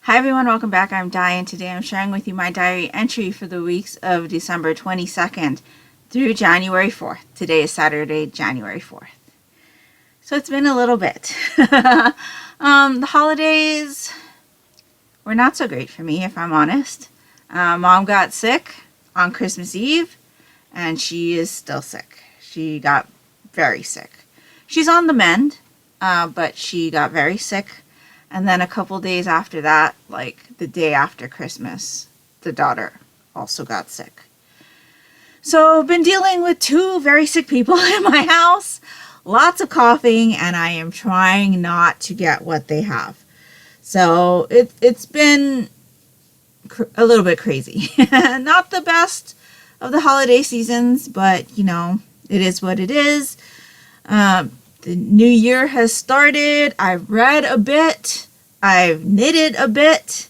Hi everyone, welcome back. I'm Di, and today I'm sharing with you my diary entry for the weeks of December 22nd through January 4th. Today is Saturday, January 4th. So it's been a little bit. The holidays were not so great for me, if I'm honest. Mom got sick on Christmas Eve, and she is still sick. She got very sick. She's on the mend, but she got very sick. And then a couple days after that, like the day after Christmas, the daughter also got sick. So I've been dealing with two very sick people in my house, lots of coughing, and I am trying not to get what they have. So it's been a little bit crazy. Not the best of the holiday seasons, but you know, it is what it is. The new year has started. I've read a bit. I've knitted a bit.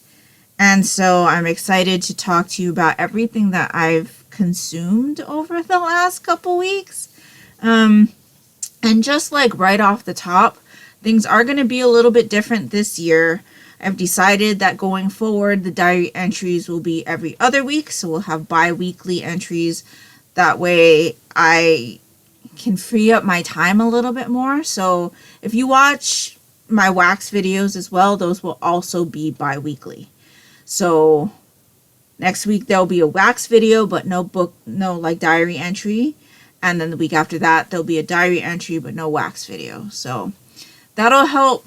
And so I'm excited to talk to you about everything that I've consumed over the last couple weeks. And just like right off the top, things are going to be a little bit different this year. I've decided that going forward, the diary entries will be every other week. So we'll have bi-weekly entries. That way I can free up my time a little bit more. So if you watch my wax videos as well, those will also be bi-weekly. So next week there'll be a wax video, but no like diary entry. And then the week after that, there'll be a diary entry, but no wax video. So that'll help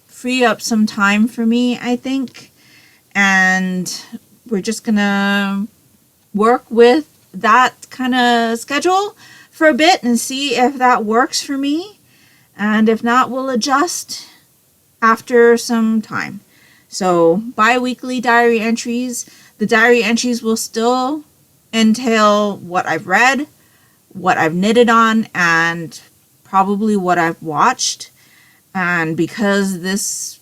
free up some time for me, I think. And we're just gonna work with that kind of schedule for a bit and see if that works for me, and if not, we'll adjust after some time. So bi-weekly diary entries. The diary entries will still entail what I've read, what I've knitted on, and probably what I've watched. And because this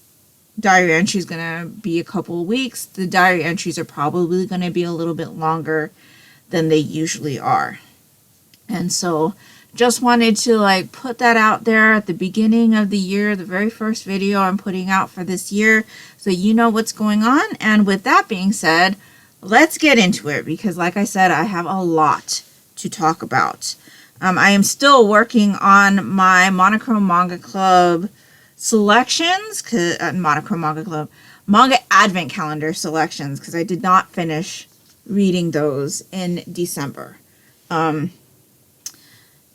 diary entry is going to be a couple of weeks, the diary entries are probably going to be a little bit longer than they usually are. And so just wanted to like put that out there at the beginning of the year, the very first video I'm putting out for this year, so you know what's going on. And with that being said, let's get into it, because like I said, I have a lot to talk about. I am still working on my Monochrome Manga Club selections, Manga Advent Calendar selections, because I did not finish reading those in December.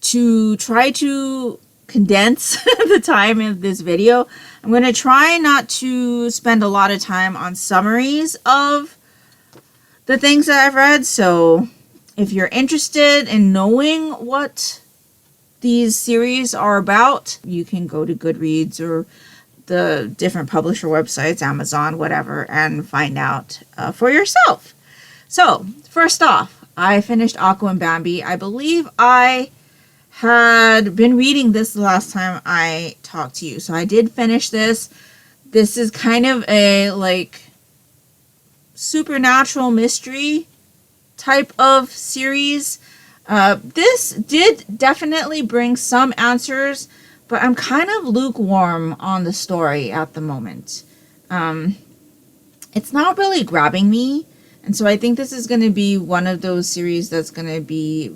To try to condense the time of this video, I'm going to try not to spend a lot of time on summaries of the things that I've read. So if you're interested in knowing what these series are about, you can go to Goodreads or the different publisher websites, Amazon, whatever, and find out for yourself. So first off, I finished Aqua and Bambi. I believe I had been reading this the last time I talked to you. So I did finish this. This is kind of a like supernatural mystery type of series. This did definitely bring some answers, but I'm kind of lukewarm on the story at the moment. It's not really grabbing me. And so I think this is going to be one of those series that's going to be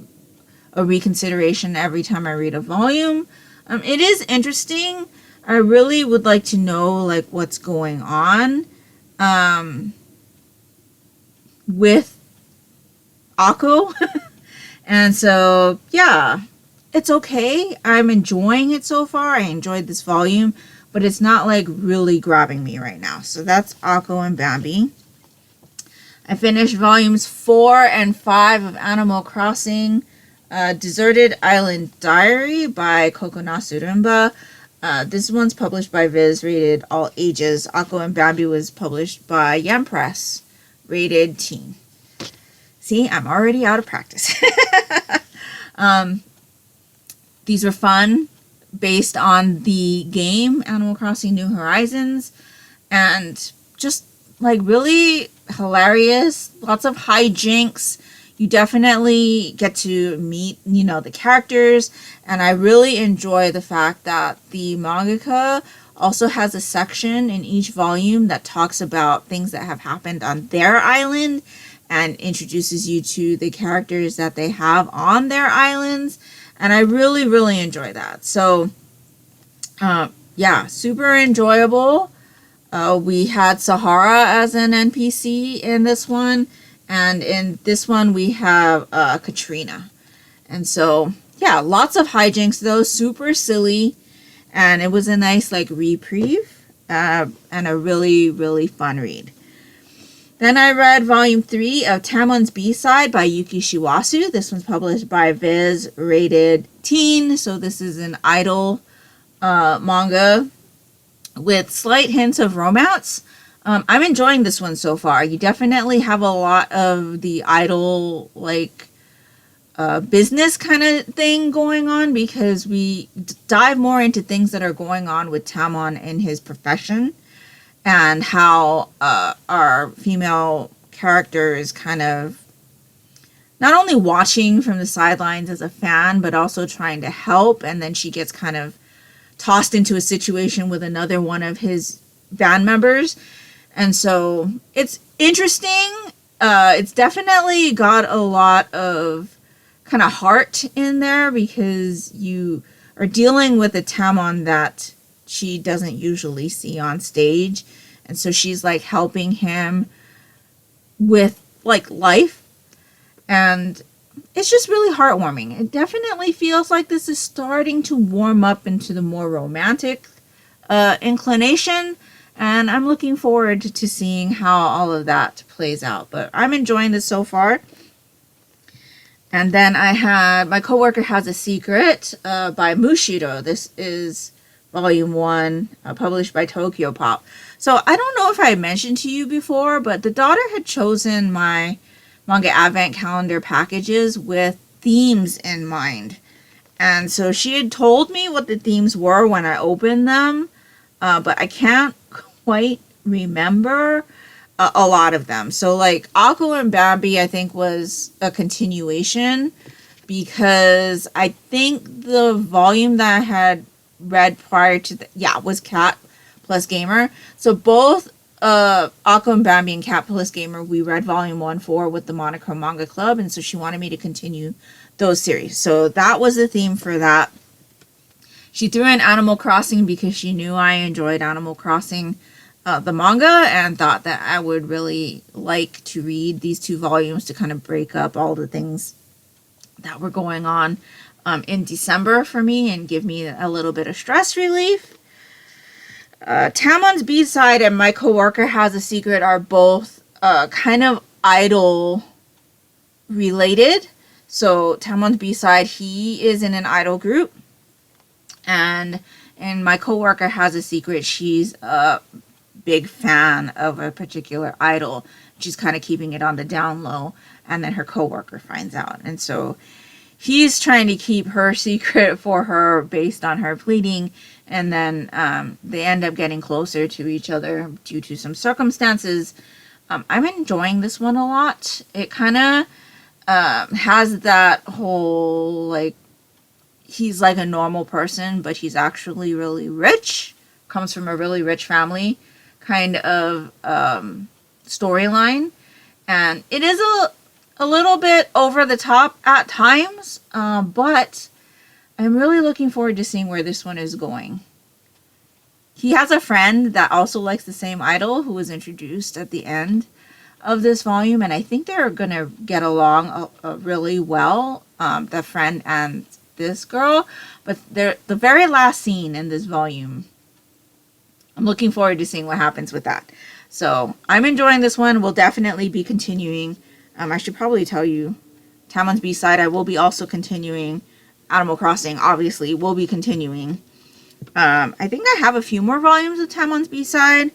a reconsideration every time I read a volume. It is interesting. I really would like to know like what's going on with Akko. And so yeah, it's okay. I'm enjoying it so far. I enjoyed this volume, but it's not like really grabbing me right now. So that's Akko and Bambi. I finished volumes 4 and 5 of Animal Crossing Deserted Island Diary by Kokonasu Rumba. This one's published by Viz, rated all ages. Akko and Bambi was published by Yam Press, rated teen. See, I'm already out of practice. These were fun, based on the game Animal Crossing New Horizons, and just like really hilarious, lots of hijinks. You definitely get to meet, you know, the characters, and I really enjoy the fact that the mangaka also has a section in each volume that talks about things that have happened on their island and introduces you to the characters that they have on their islands. And I really, really enjoy that. So, yeah, super enjoyable. We had Sahara as an NPC in this one. And in this one, we have Katrina. And so, yeah, lots of hijinks, though. Super silly. And it was a nice, like, reprieve. And a really, really fun read. Then I read Volume 3 of Tamon's B-Side by Yuki Shiwasu. This one's published by Viz Rated Teen. So this is an idol manga with slight hints of romance. I'm enjoying this one so far. You definitely have a lot of the idol, like, business kind of thing going on, because we dive more into things that are going on with Tamon in his profession. And how our female character is kind of not only watching from the sidelines as a fan, but also trying to help. And then she gets kind of tossed into a situation with another one of his band members. And so it's interesting. It's definitely got a lot of kind of heart in there, because you are dealing with a Tamon that she doesn't usually see on stage. And so she's like helping him with like life. And it's just really heartwarming. It definitely feels like this is starting to warm up into the more romantic inclination. And I'm looking forward to seeing how all of that plays out. But I'm enjoying this so far. And then I had My Coworker Has a Secret by Mushiro. This is Volume 1, published by Tokyo Pop. So I don't know if I mentioned to you before, but the daughter had chosen my manga advent calendar packages with themes in mind. And so she had told me what the themes were when I opened them, but I can't quite remember a lot of them. So like Akko and Bambi, I think, was a continuation, because I think the volume that I had read prior to was Cat plus Gamer. So both Akko and Bambi and Cat plus Gamer, we read volume 1 for with the Monochrome Manga Club, and so she wanted me to continue those series. So that was the theme for that. She threw in Animal Crossing because she knew I enjoyed Animal Crossing, the manga, and thought that I would really like to read these 2 volumes to kind of break up all the things that were going on in December for me and give me a little bit of stress relief. Tamon's B-Side and My Coworker Has a Secret are both kind of idol related. So Tamon's B-Side, he is in an idol group, and in My Coworker Has a Secret, she's a big fan of a particular idol. She's kind of keeping it on the down low, and then her coworker finds out, and so he's trying to keep her secret for her based on her pleading, and then they end up getting closer to each other due to some circumstances. I'm enjoying this one a lot. It kind of has that whole, like, he's like a normal person, but he's actually really rich, comes from a really rich family kind of storyline. And it is a little bit over the top at times, but I'm really looking forward to seeing where this one is going. He has a friend that also likes the same idol who was introduced at the end of this volume, and I think they're going to get along really well, the friend and this girl. But the very last scene in this volume, I'm looking forward to seeing what happens with that. So I'm enjoying this one. We'll definitely be continuing. I should probably tell you, Tamon's B-Side, I will be also continuing. Animal Crossing, obviously, will be continuing. I think I have a few more volumes of Tamon's B-Side,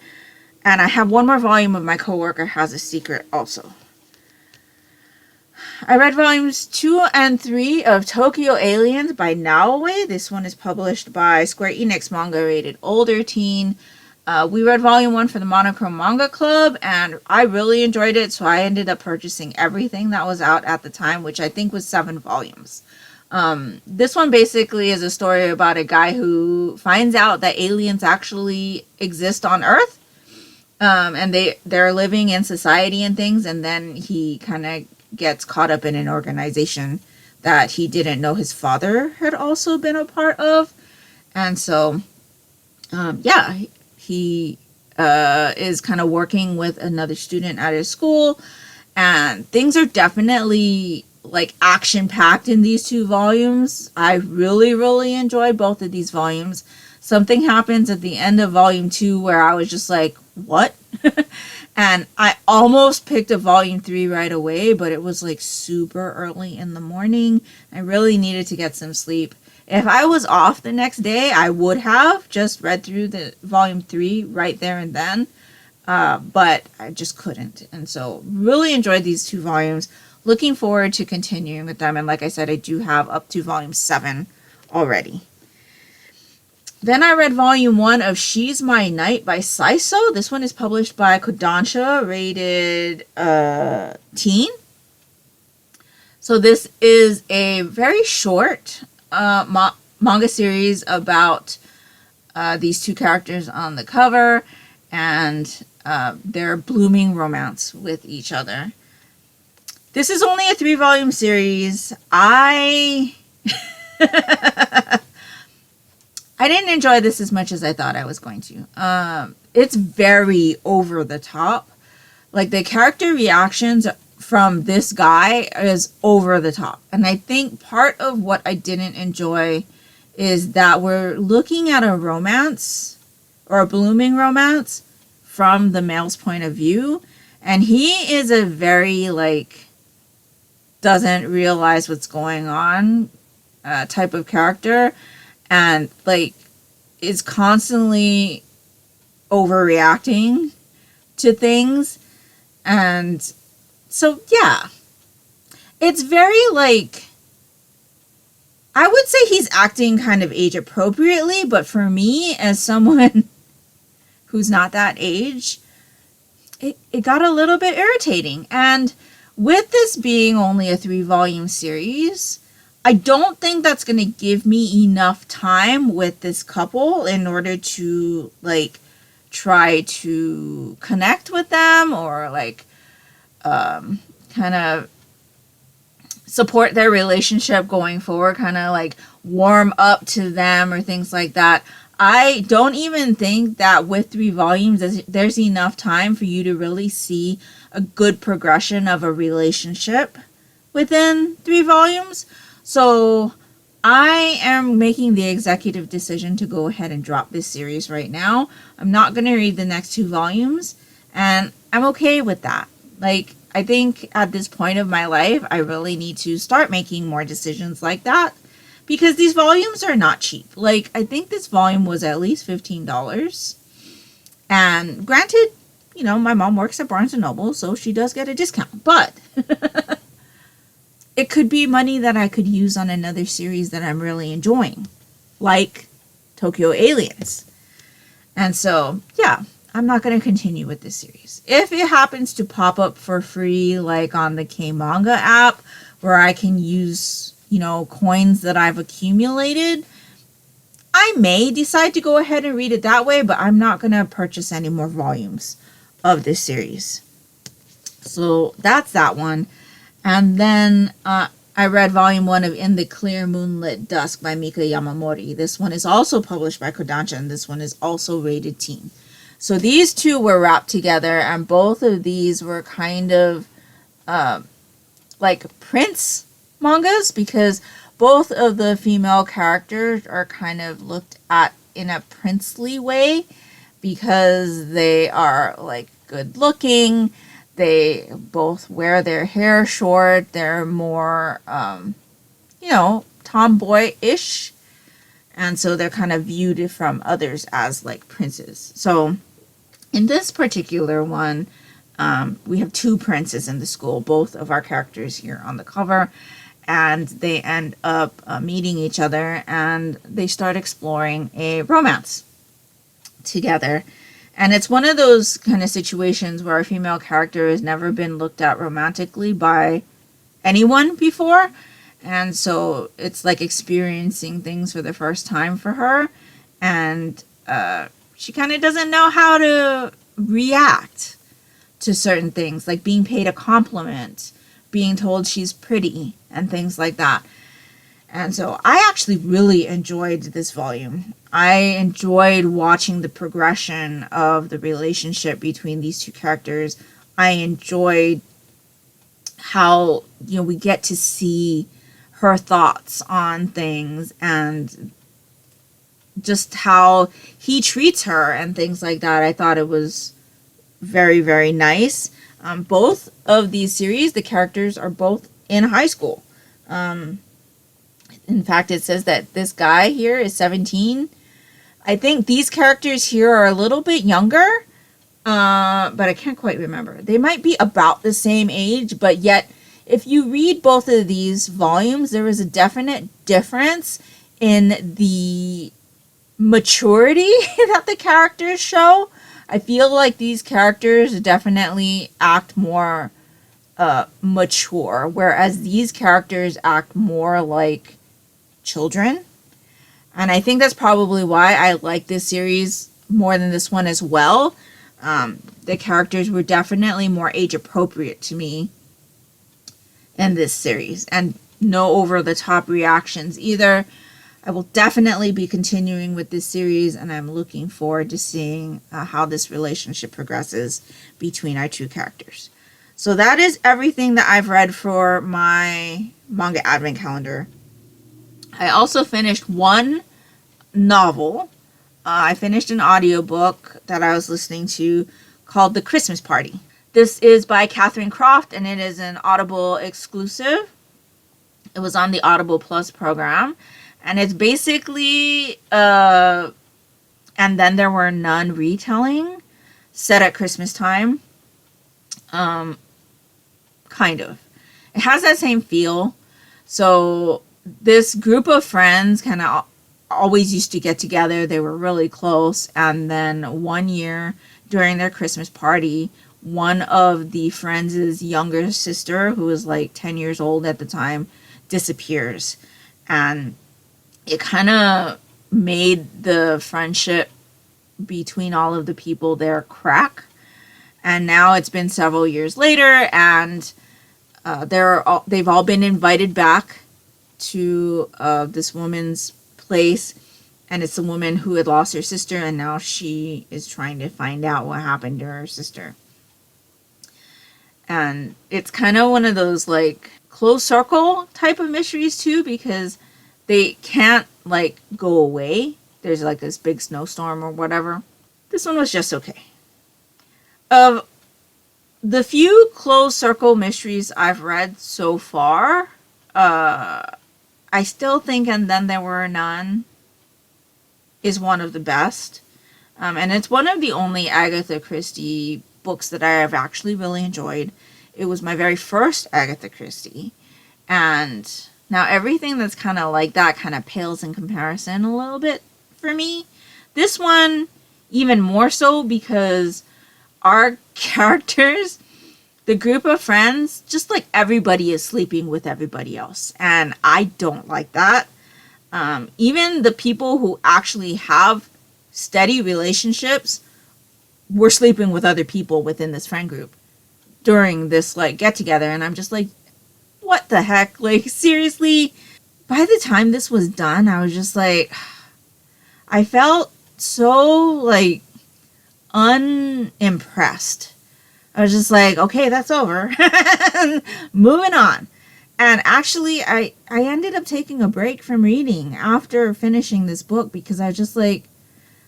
and I have one more volume of My Coworker Has a Secret also. I read volumes 2 and 3 of Tokyo Aliens by NAOE. This one is published by Square Enix Manga Rated Older Teen. We read volume 1 for the Monochrome Manga Club, and I really enjoyed it, so I ended up purchasing everything that was out at the time, which I think was 7 volumes. This one basically is a story about a guy who finds out that aliens actually exist on Earth. And they're living in society and things, and then he kind of gets caught up in an organization that he didn't know his father had also been a part of. And so, he is kind of working with another student at his school, and things are definitely like action packed in these 2 volumes. I really, really enjoyed both of these volumes. Something happens at the end of volume 2 where I was just like, what? And I almost picked up volume 3 right away, but it was like super early in the morning. I really needed to get some sleep. If I was off the next day, I would have just read through the volume 3 right there and then. But I just couldn't. And so really enjoyed these 2 volumes. Looking forward to continuing with them. And like I said, I do have up to volume 7 already. Then I read volume 1 of She's My Knight by Saisou. This one is published by Kodansha, rated teen. So this is a very short manga series about these 2 characters on the cover and their blooming romance with each other. This is only a 3-volume series. I didn't enjoy this as much as I thought I was going to. It's very over the top. Like, the character reactions from this guy is over the top. And I think part of what I didn't enjoy is that we're looking at a romance, or a blooming romance, from the male's point of view. And he is a very, like, doesn't realize what's going on type of character. And, like, is constantly overreacting to things. And so, yeah. It's very, like, I would say he's acting kind of age appropriately, but for me, as someone who's not that age, it got a little bit irritating. And with this being only a 3-volume series, I don't think that's going to give me enough time with this couple in order to, like, try to connect with them or, like, kind of support their relationship going forward, kind of, like, warm up to them or things like that. I don't even think that with 3 volumes, there's enough time for you to really see a good progression of a relationship within 3 volumes. So I am making the executive decision to go ahead and drop this series right now. I'm not going to read the next 2 volumes, and I'm okay with that. Like, I think at this point of my life, I really need to start making more decisions like that, because these volumes are not cheap. Like, I think this volume was at least $15. And granted, you know, my mom works at Barnes & Noble, so she does get a discount. But it could be money that I could use on another series that I'm really enjoying, like Tokyo Aliens. And so, yeah, I'm not going to continue with this series. If it happens to pop up for free, like on the K-Manga app, where I can use, you know, coins that I've accumulated, I may decide to go ahead and read it that way, but I'm not going to purchase any more volumes of this series. So that's that one. And then I read volume 1 of In the Clear Moonlit Dusk by Mika Yamamori. This one is also published by Kodansha, and this one is also rated teen. So these 2 were wrapped together, and both of these were kind of like prince mangas, because both of the female characters are kind of looked at in a princely way, because they are, like, good looking. They both wear their hair short. They're more, you know, tomboy-ish. And so they're kind of viewed from others as, like, princes. So in this particular one, we have 2 princes in the school, both of our characters here on the cover. And they end up meeting each other, and they start exploring a romance together. And it's one of those kind of situations where a female character has never been looked at romantically by anyone before. And so it's like experiencing things for the first time for her. And she kind of doesn't know how to react to certain things, like being paid a compliment, being told she's pretty, and things like that. And so I actually really enjoyed this volume. I enjoyed watching the progression of the relationship between these two characters. I enjoyed how, we get to see her thoughts on things and just how he treats her and things like that. I thought it was very, very nice. Both of these series, the characters are both in high school. In fact, it says that this guy here is 17. I think these characters here are a little bit younger, but I can't quite remember. They might be about the same age, but yet if you read both of these volumes, there is a definite difference in the maturity that the characters show. I feel like these characters definitely act more mature, whereas these characters act more like children. And I think that's probably why I like this series more than this one as well. The characters were definitely more age appropriate to me in this series, and no over-the-top reactions either. I will definitely be continuing with this series, and I'm looking forward to seeing how this relationship progresses between our two characters. So that is everything that I've read for my manga advent calendar. I also finished one novel. I finished an audiobook that I was listening to called The Christmas Party. This is by Kathryn Croft, and it is an Audible exclusive. It was on the Audible Plus program. And it's basically, and then there were none retelling set at Christmas time. Kind of. It has that same feel. So this group of friends kind of always used to get together. They were really close. And then one year during their Christmas party, one of the friends' younger sister, who was like 10 years old at the time, disappears. And it kind of made the friendship between all of the people there crack. And now it's been several years later, and they've all been invited back to this woman's place. And it's a woman who had lost her sister, and now she is trying to find out what happened to her sister. And it's kind of one of those like closed circle type of mysteries too, because they can't like go away. There's like this big snowstorm or whatever. This one was just okay. Of the few closed circle mysteries I've read so far, I still think And Then There Were None is one of the best. And it's one of the only Agatha Christie books that I have actually really enjoyed. It was my very first Agatha Christie. And now everything that's kind of like that kind of pales in comparison a little bit for me. This one, even more so, because our characters, the group of friends, just like everybody is sleeping with everybody else. And I don't like that. Even the people who actually have steady relationships were sleeping with other people within this friend group during this like get together. And I'm just like, what the heck? Like, seriously? By the time this was done, I was just like, I felt so like unimpressed. I was just like, okay, that's over. Moving on. And actually, I ended up taking a break from reading after finishing this book, because I was just like,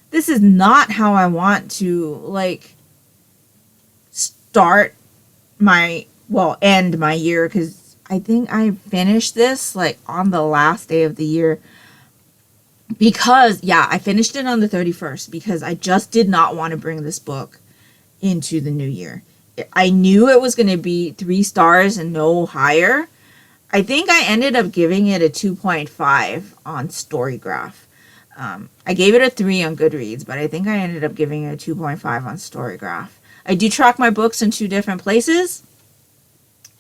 this is not how I want to, like, end my year, because I think I finished this, like, on the last day of the year. Because, yeah, I finished it on the 31st, because I just did not want to bring this book into the new year. I knew it was going to be 3 stars and no higher. I think I ended up giving it a 2.5 on Storygraph. I gave it a 3 on Goodreads, but I think I ended up giving it a 2.5 on Storygraph. I do track my books in 2 different places.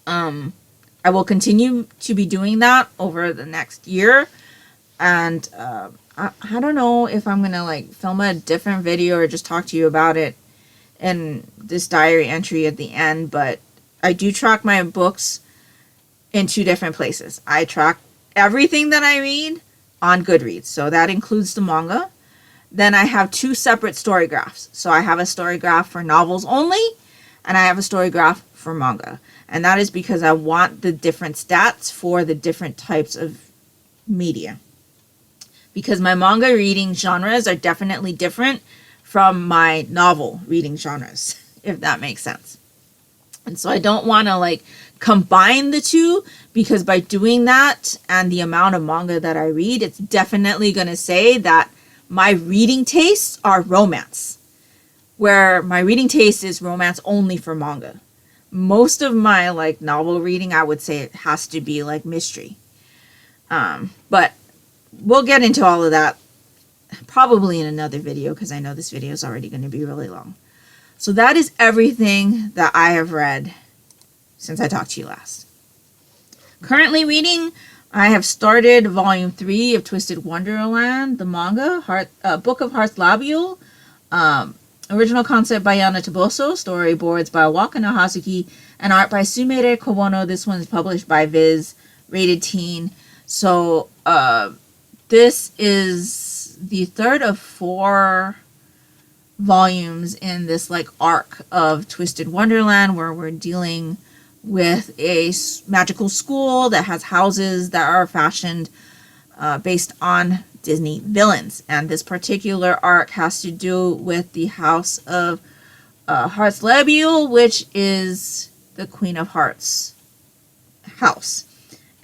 I I will continue to be doing that over the next year. And I don't know if I'm going to like film a different video or just talk to you about it in this diary entry at the end. But I do track my books in 2 different places. I track everything that I read on Goodreads. So that includes the manga. Then I have 2 separate story graphs. So I have a story graph for novels only, and I have a story graph for manga. And that is because I want the different stats for the different types of media. Because my manga reading genres are definitely different from my novel reading genres, if that makes sense. And so I don't want to like combine the 2, because by doing that and the amount of manga that I read, it's definitely going to say that my reading tastes are romance, where my reading taste is romance only for manga. Most of my like novel reading, I would say it has to be like mystery. But we'll get into all of that probably in another video, because I know this video is already going to be really long. So that is everything that I have read since I talked to you last. Currently reading, I have started volume 3 of Twisted Wonderland, the manga, Book of Heart's Labule, original concept by Yana Toboso, storyboards by Wakano Hazuki, and art by Sumire Kobono. This one is published by Viz, rated teen. So this is the 3rd of 4 volumes in this like arc of Twisted Wonderland, where we're dealing with a magical school that has houses that are fashioned based on Disney villains. And this particular arc has to do with the house of Heart's Labule, which is the Queen of Hearts house.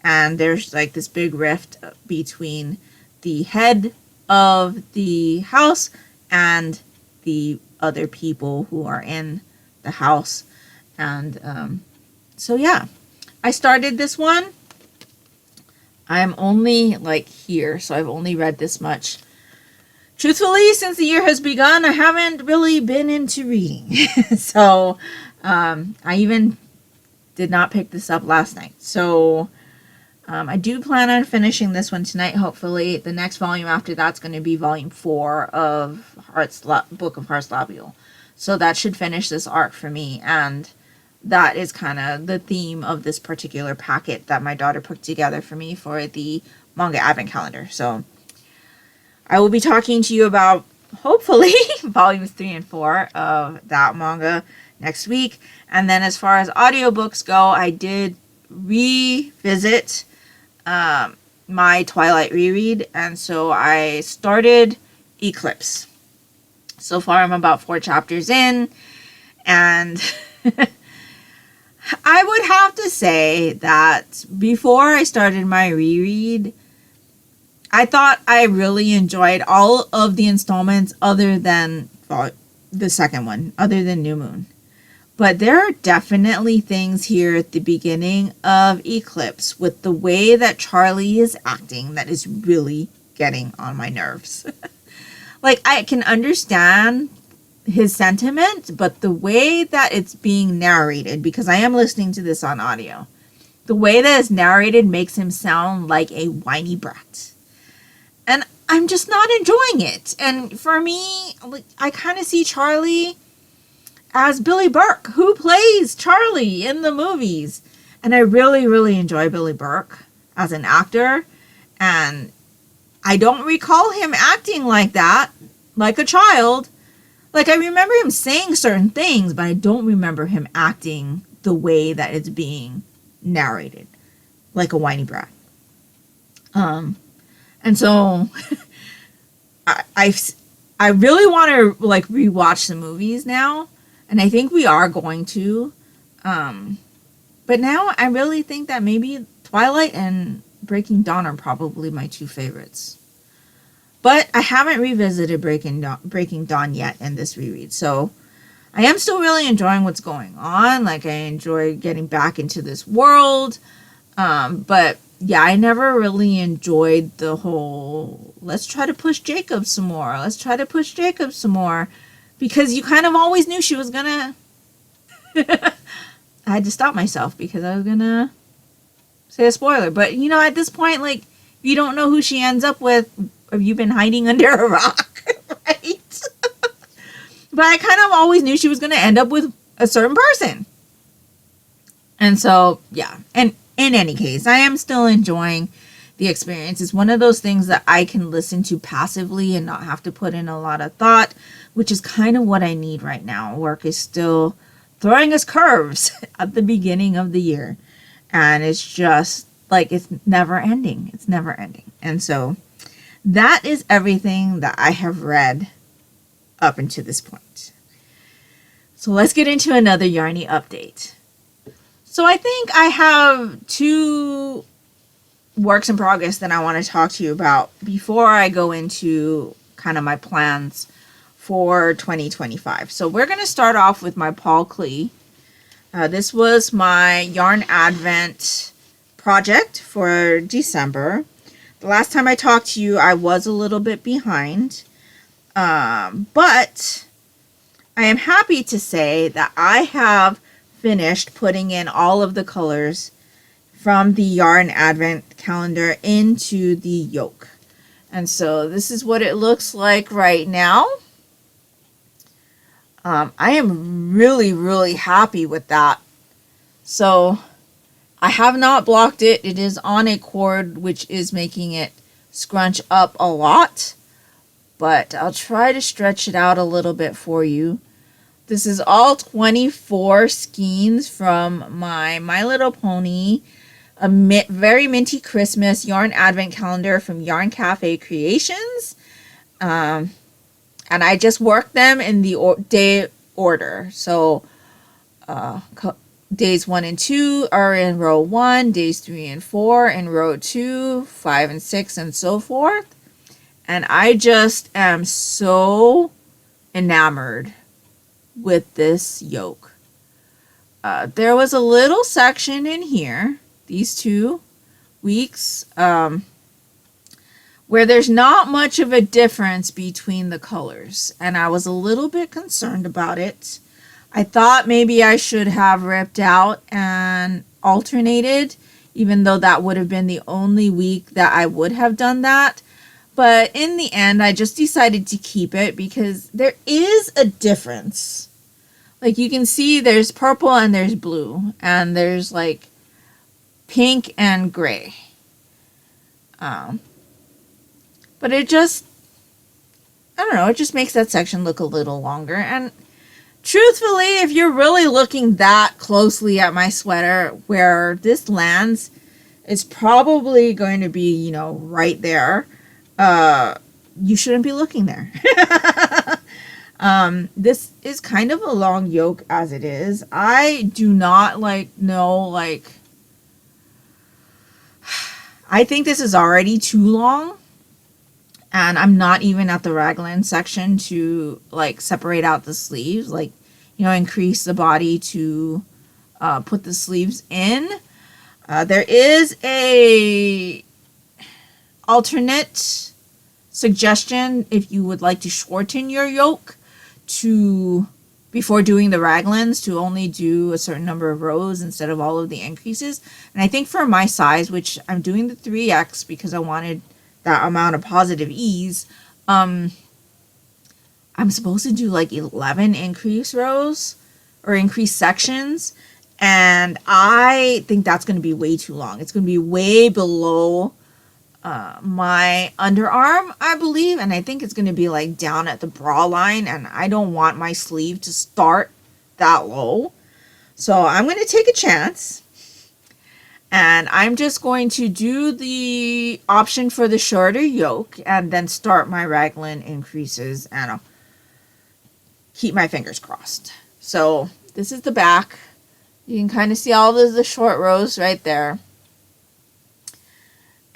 And there's like this big rift between the head of the house and the other people who are in the house. And so yeah, I started this one. I'm only like here, so I've only read this much. Truthfully, since the year has begun, I haven't really been into reading. So I even did not pick this up last night. So I do plan on finishing this one tonight, hopefully. The next volume after that's going to be volume 4 of Book of Heart's Labule. So that should finish this arc for me. And that is kind of the theme of this particular packet that my daughter put together for me for the manga advent calendar. So I will be talking to you about, hopefully, volumes 3 and 4 of that manga next week. And then as far as audiobooks go, I did revisit my Twilight reread, and so I started Eclipse. So far I'm about 4 chapters in, and I would have to say that before I started my reread, I thought I really enjoyed all of the installments other than the second one, other than New Moon. But there are definitely things here at the beginning of Eclipse with the way that Charlie is acting that is really getting on my nerves. Like, I can understand his sentiment, but the way that it's being narrated, because I am listening to this on audio, the way that it's narrated makes him sound like a whiny brat. And I'm just not enjoying it. And for me, like, I kind of see Charlie as Billy Burke, who plays Charlie in the movies. And I really, really enjoy Billy Burke as an actor. And I don't recall him acting like that, like a child. Like, I remember him saying certain things, but I don't remember him acting the way that it's being narrated, like a whiny brat. And so I really want to like rewatch the movies now, and I think we are going to. But now I really think that maybe Twilight and Breaking Dawn are probably my 2 favorites. But I haven't revisited Breaking Dawn yet in this reread, so I am still really enjoying what's going on. Like, I enjoy getting back into this world. But yeah, I never really enjoyed the whole, let's try to push Jacob some more. Let's try to push Jacob some more. Because you kind of always knew she was gonna... I had to stop myself because I was gonna say a spoiler. But, you know, at this point, like, you don't know who she ends up with. Have you been hiding under a rock? Right? But I kind of always knew she was going to end up with a certain person. And so, yeah. And in any case, I am still enjoying the experience. It's one of those things that I can listen to passively and not have to put in a lot of thought, which is kind of what I need right now. Work is still throwing us curves at the beginning of the year. And it's just like, it's never ending. It's never ending. And so that is everything that I have read up until this point. So let's get into another Yarnie update. So I think I have 2 works in progress that I want to talk to you about before I go into kind of my plans for 2025. So we're going to start off with my Paul Klee. This was my Yarn Advent project for December. The last time I talked to you, I was a little bit behind. But I am happy to say that I have finished putting in all of the colors from the Yarn Advent calendar into the yoke. And so this is what it looks like right now. I am really, really happy with that. So I have not blocked it. It is on a cord, which is making it scrunch up a lot. But I'll try to stretch it out a little bit for you. This is all 24 skeins from my My Little Pony, a very minty Christmas Yarn Advent calendar from Yarn Cafe Creations. And I just worked them in the day order. So days 1 and 2 are in row 1, days 3 and 4 in row 2, 5 and 6, and so forth. And I just am so enamored with this yoke. There was a little section in here, these 2 weeks, where there's not much of a difference between the colors. And I was a little bit concerned about it. I thought maybe I should have ripped out and alternated, even though that would have been the only week that I would have done that. But in the end, I just decided to keep it because there is a difference. Like you can see there's purple and there's blue. And there's like pink and gray. But it just, I don't know, it just makes that section look a little longer. And truthfully, if you're really looking that closely at my sweater, where this lands, it's probably going to be, you know, right there. You shouldn't be looking there. This is kind of a long yoke as it is. I do not know, I think this is already too long. And I'm not even at the raglan section to separate out the sleeves, increase the body to put the sleeves in. There is a alternate suggestion if you would like to shorten your yoke before doing the raglans, to only do a certain number of rows instead of all of the increases. And I think for my size, which I'm doing the 3X because I wanted that amount of positive ease, I'm supposed to do 11 increase rows or increase sections, and I think that's going to be way too long. It's going to be way below my underarm, I believe, and I think it's going to be down at the bra line, and I don't want my sleeve to start that low. So I'm going to take a chance, and I'm just going to do the option for the shorter yoke and then start my raglan increases, and I'll keep my fingers crossed. So this is the back. You can kind of see all the short rows right there.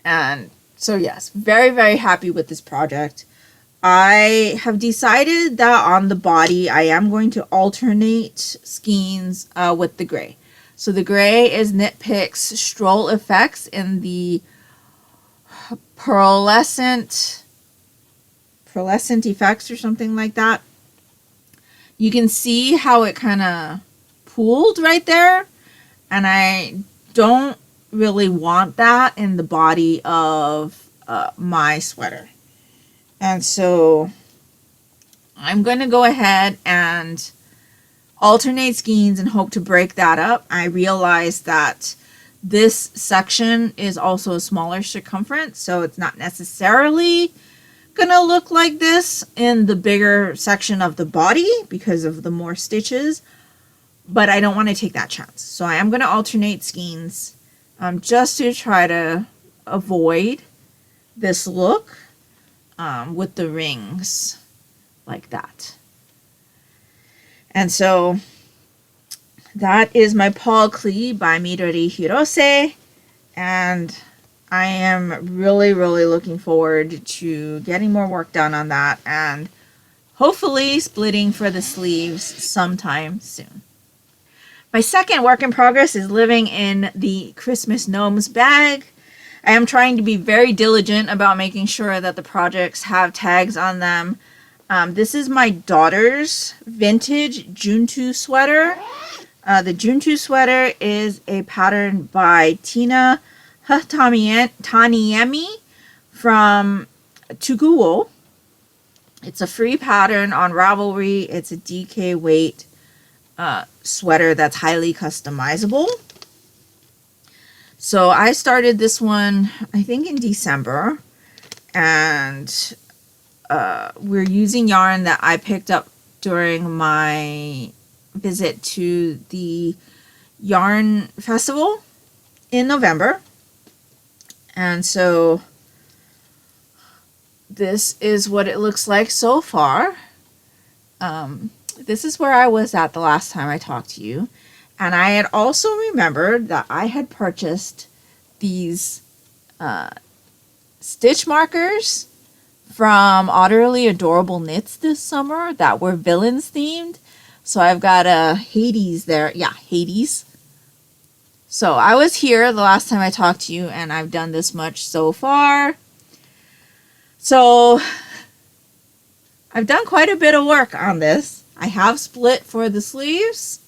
And so yes, very, very happy with this project. I have decided that on the body, I am going to alternate skeins with the gray. So the gray is Knit Picks Stroll Effects in the pearlescent effects or something like that. You can see how it kind of pooled right there. And I don't really want that in the body of my sweater. And so I'm going to go ahead and alternate skeins and hope to break that up. I realize that this section is also a smaller circumference, so it's not necessarily gonna look like this in the bigger section of the body because of the more stitches, but I don't want to take that chance. So I am gonna alternate skeins just to try to avoid this look with the rings like that. And so that is my Paul Klee by Midori Hirose, and I am really, really looking forward to getting more work done on that and hopefully splitting for the sleeves sometime soon. My second work in progress is living in the Christmas Gnomes bag. I am trying to be very diligent about making sure that the projects have tags on them. This is my daughter's vintage Juntu sweater. The Juntu sweater is a pattern by Tiina Huhtaniemi from Tuguwo. It's a free pattern on Ravelry. It's a DK weight sweater that's highly customizable. So I started this one, I think, in December, and we're using yarn that I picked up during my visit to the yarn festival in November. And so this is what it looks like so far. This is where I was at the last time I talked to you. And I had also remembered that I had purchased these stitch markers from Utterly Adorable Knits this summer that were villains themed. So I've got a Hades there. Yeah, Hades. So I was here the last time I talked to you, and I've done this much so far. So I've done quite a bit of work on this. I have split for the sleeves.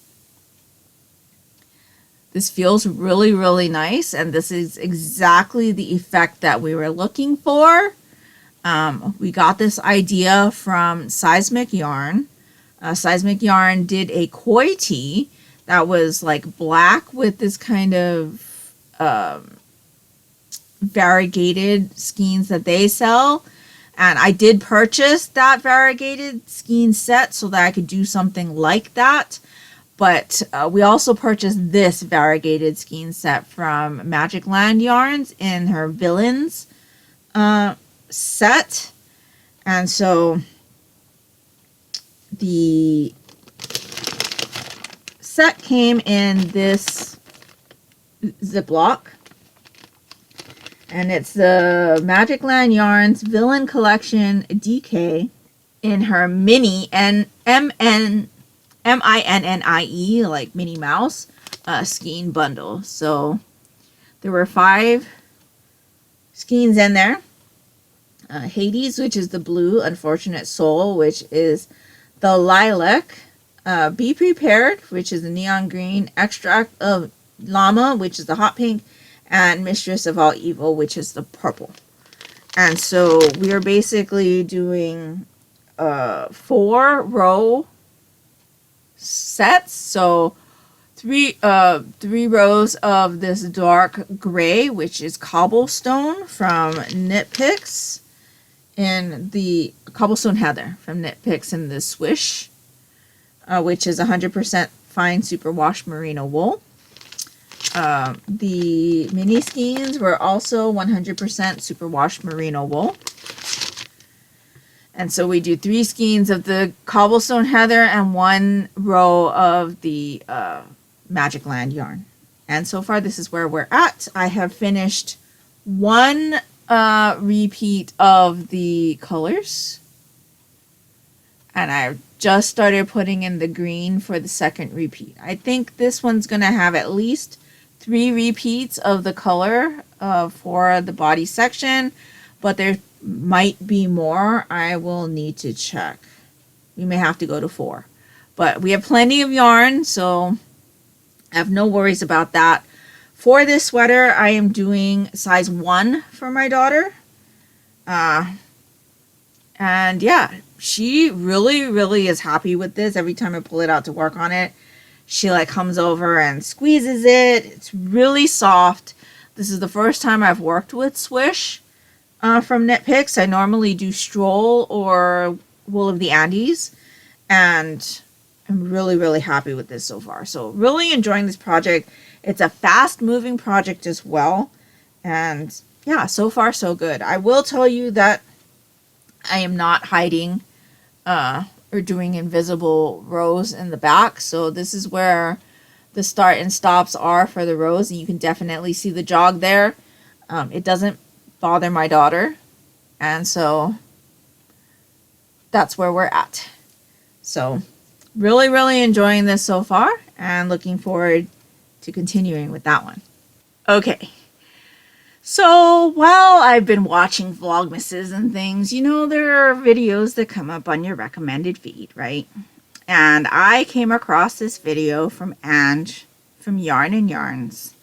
This feels really, really nice, and this is exactly the effect that we were looking for. We got this idea from Seismic Yarn. Seismic Yarn did a koi tee that was like black with this kind of variegated skeins that they sell. And I did purchase that variegated skein set so that I could do something like that. But we also purchased this variegated skein set from Magic Land Yarns in her Villains set. And so the set came in this Ziploc, and it's the Magic Land Yarns Villain Collection DK in her mini MINNIE, like Minnie Mouse, skein bundle. So there were 5 skeins in there. Hades, which is the blue, Unfortunate Soul, which is the lilac, Be Prepared, which is the neon green, Extract of Llama, which is the hot pink, and Mistress of All Evil, which is the purple. And so we are basically doing 4-row sets. So three rows of this dark gray, which is Cobblestone from Knit Picks, in the Cobblestone Heather from Knit Picks in the Swish, which is 100% fine superwash merino wool. The mini skeins were also 100% superwash merino wool. And so we do 3 skeins of the Cobblestone Heather and 1 row of the Magic Land yarn. And so far this is where we're at. I have finished 1 repeat of the colors, and I've just started putting in the green for the second repeat. I think this one's going to have at least 3 repeats of the color for the body section, but there might be more. I will need to check. We may have to go to 4, but we have plenty of yarn, so I have no worries about that. For this sweater, I am doing size 1 for my daughter. And yeah, she really, really is happy with this. Every time I pull it out to work on it, she like comes over and squeezes it. It's really soft. This is the first time I've worked with Swish from Knit Picks. I normally do Stroll or Wool of the Andes, and I'm really, really happy with this so far. So really enjoying this project. It's a fast moving project as well. And yeah, so far so good. I will tell you that I am not hiding or doing invisible rows in the back. So this is where the start and stops are for the rows. And you can definitely see the jog there. It doesn't bother my daughter. And so that's where we're at. So really, really enjoying this so far and looking forward to continuing with that one. Okay. So while I've been watching Vlogmases and things, you know, there are videos that come up on your recommended feed, right? And I came across this video from Ange from Yarn and Yarns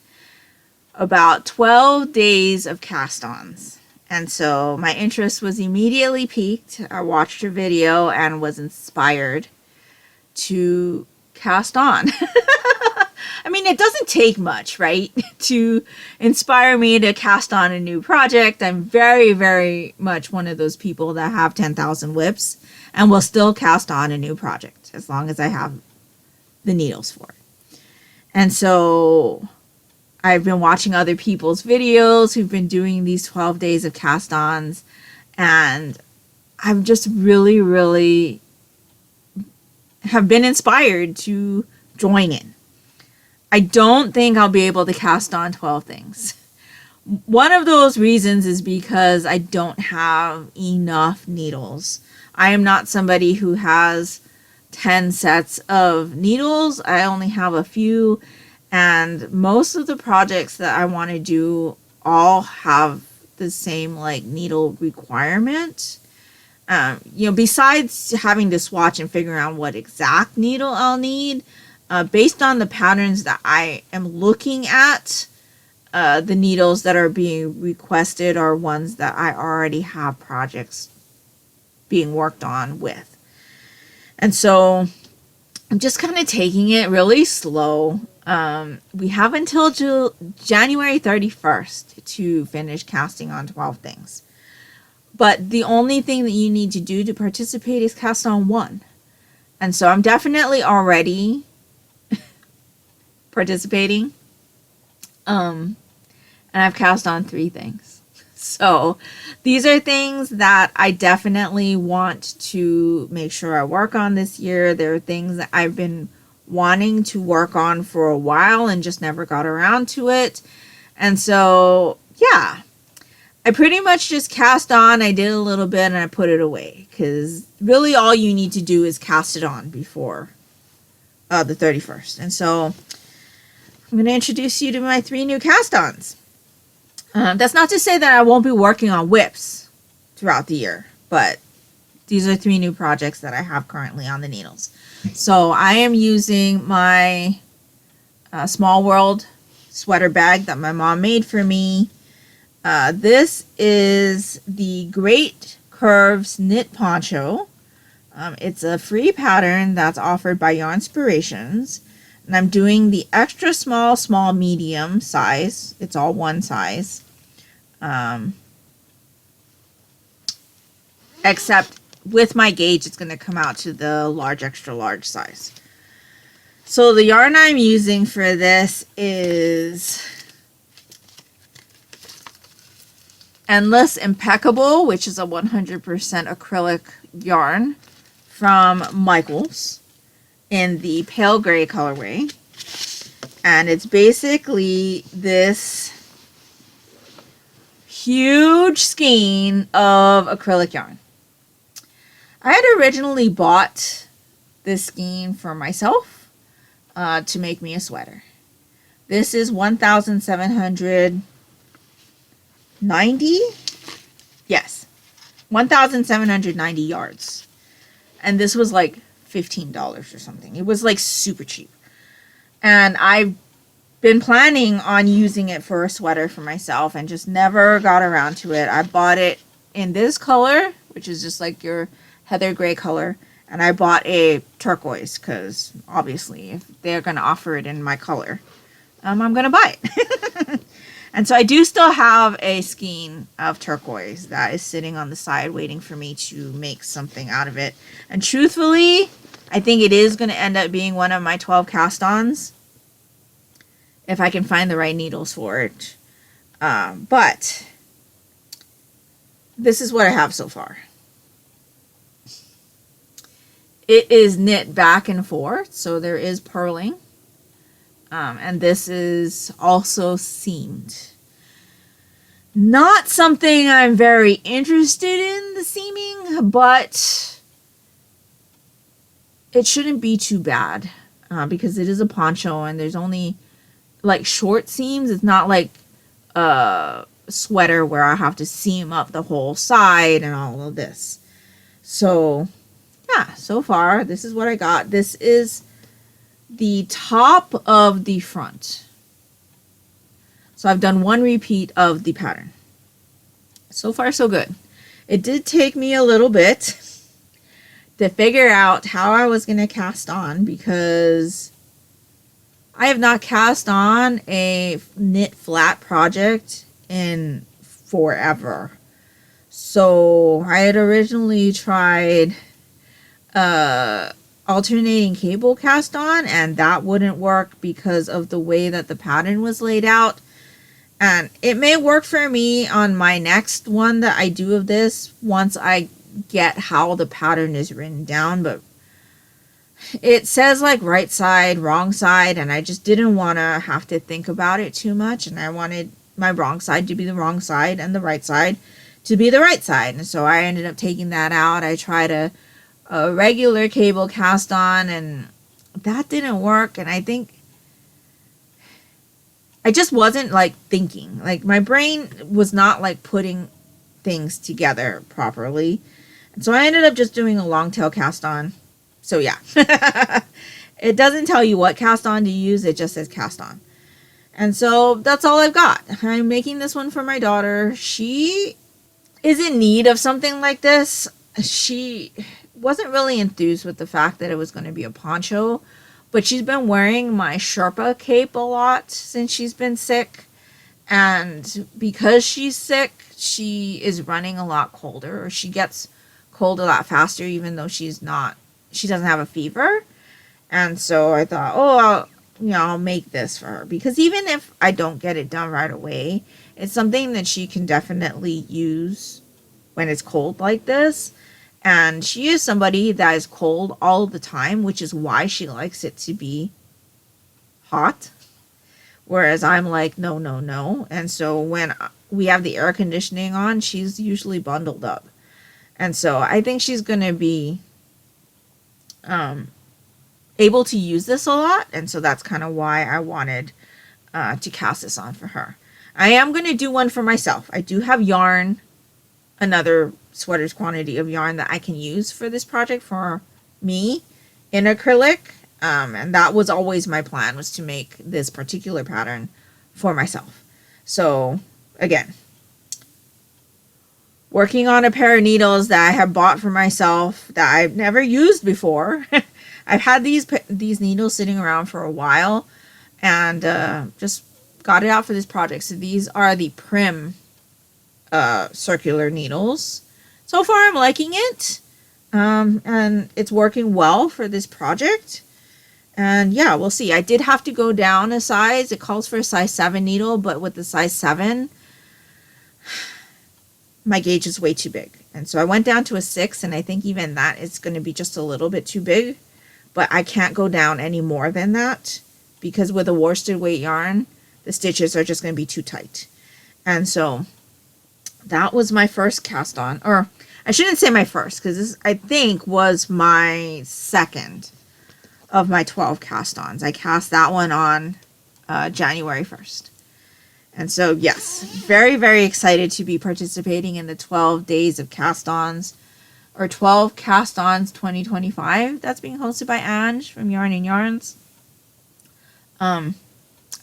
about 12 days of cast ons. And so my interest was immediately piqued. I watched her video and was inspired to cast on. I mean, it doesn't take much, right, to inspire me to cast on a new project. I'm very, very much one of those people that have 10,000 whips and will still cast on a new project as long as I have the needles for it. And so I've been watching other people's videos who've been doing these 12 days of cast ons, and I'm just really, really have been inspired to join in. I don't think I'll be able to cast on 12 things. One of those reasons is because I don't have enough needles. I am not somebody who has 10 sets of needles. I only have a few, and most of the projects that I want to do all have the same like needle requirement. You know, besides having to swatch and figure out what exact needle I'll need, based on the patterns that I am looking at, the needles that are being requested are ones that I already have projects being worked on with. And so I'm just kind of taking it really slow. We have until January 31st to finish casting on 12 things. But the only thing that you need to do to participate is cast on 1. And so I'm definitely already participating. And I've cast on 3 things. So these are things that I definitely want to make sure I work on this year. There are things that I've been wanting to work on for a while and just never got around to it. And so, yeah, I pretty much just cast on. I did a little bit and I put it away, because really all you need to do is cast it on before the 31st. And so I'm going to introduce you to my 3 new cast-ons. That's not to say that I won't be working on whips throughout the year, but these are 3 new projects that I have currently on the needles. So I am using my Small World sweater bag that my mom made for me. This is the Great Curves Knit Poncho. It's a free pattern that's offered by Yarnspirations. And I'm doing the extra small, small, medium size. It's all one size. Except with my gauge, it's going to come out to the large, extra large size. So the yarn I'm using for this is Endless Impeccable, which is a 100% acrylic yarn from Michaels in the pale gray colorway. And it's basically this huge skein of acrylic yarn. I had originally bought this skein for myself to make me a sweater. This is 1,790. Yes, 1,790 yards. And this was like $15 or something. It was like super cheap. And I've been planning on using it for a sweater for myself and just never got around to it. I bought it in this color, which is just like your heather gray color. And I bought a turquoise because obviously if they're going to offer it in my color, I'm going to buy it. And so I do still have a skein of turquoise that is sitting on the side waiting for me to make something out of it. And truthfully, I think it is going to end up being one of my 12 cast-ons if I can find the right needles for it. But this is what I have so far. It is knit back and forth, so there is purling. And this is also seamed. Not something I'm very interested in, the seaming, but it shouldn't be too bad because it is a poncho and there's only like short seams. It's not like a sweater where I have to seam up the whole side and all of this. So yeah, so far this is what I got. This is the top of the front. So I've done one repeat of the pattern. So far so good. It did take me a little bit to figure out how I was going to cast on because I have not cast on a knit flat project in forever. So I had originally tried alternating cable cast on, and that wouldn't work because of the way that the pattern was laid out. And it may work for me on my next one that I do of this once I get how the pattern is written down, but it says like right side, wrong side, and I just didn't want to have to think about it too much, and I wanted my wrong side to be the wrong side and the right side to be the right side. And so I ended up taking that out. I tried a regular cable cast on and that didn't work. And I think I just wasn't like thinking, like my brain was not like putting things together properly. And so I ended up just doing a long tail cast on. So yeah, it doesn't tell you what cast on to use. It just says cast on. And so that's all I've got. I'm making this one for my daughter. She is in need of something like this. She wasn't really enthused with the fact that it was going to be a poncho, but she's been wearing my Sherpa cape a lot since she's been sick. And because she's sick, she is running a lot colder, or she gets cold a lot faster, even though she doesn't have a fever. And so I thought, I'll make this for her, because even if I don't get it done right away, it's something that she can definitely use when it's cold like this. And she is somebody that is cold all the time, which is why she likes it to be hot. Whereas I'm like, no. And so when we have the air conditioning on, she's usually bundled up. And so I think she's going to be able to use this a lot. And so that's kind of why I wanted to cast this on for her. I am going to do one for myself. I do have yarn, another sweater's quantity of yarn that I can use for this project for me in acrylic. And that was always my plan, was to make this particular pattern for myself. So again, working on a pair of needles that I have bought for myself that I've never used before. I've had these needles sitting around for a while and just got it out for this project. So these are the Prim circular needles. So far I'm liking it, and it's working well for this project. And yeah, we'll see. I did have to go down a size. It calls for a size 7 needle, but with the size 7, my gauge is way too big. And so I went down to a 6, and I think even that is going to be just a little bit too big. But I can't go down any more than that, because with a worsted weight yarn, the stitches are just going to be too tight. And so that was my first cast on, or I shouldn't say my first, because this, I think, was my second of my 12 cast ons. I cast that one on January 1st. And so, yes, very, very excited to be participating in the 12 days of cast ons, or 12 cast ons 2025. That's being hosted by Ange from Yarn and Yarns.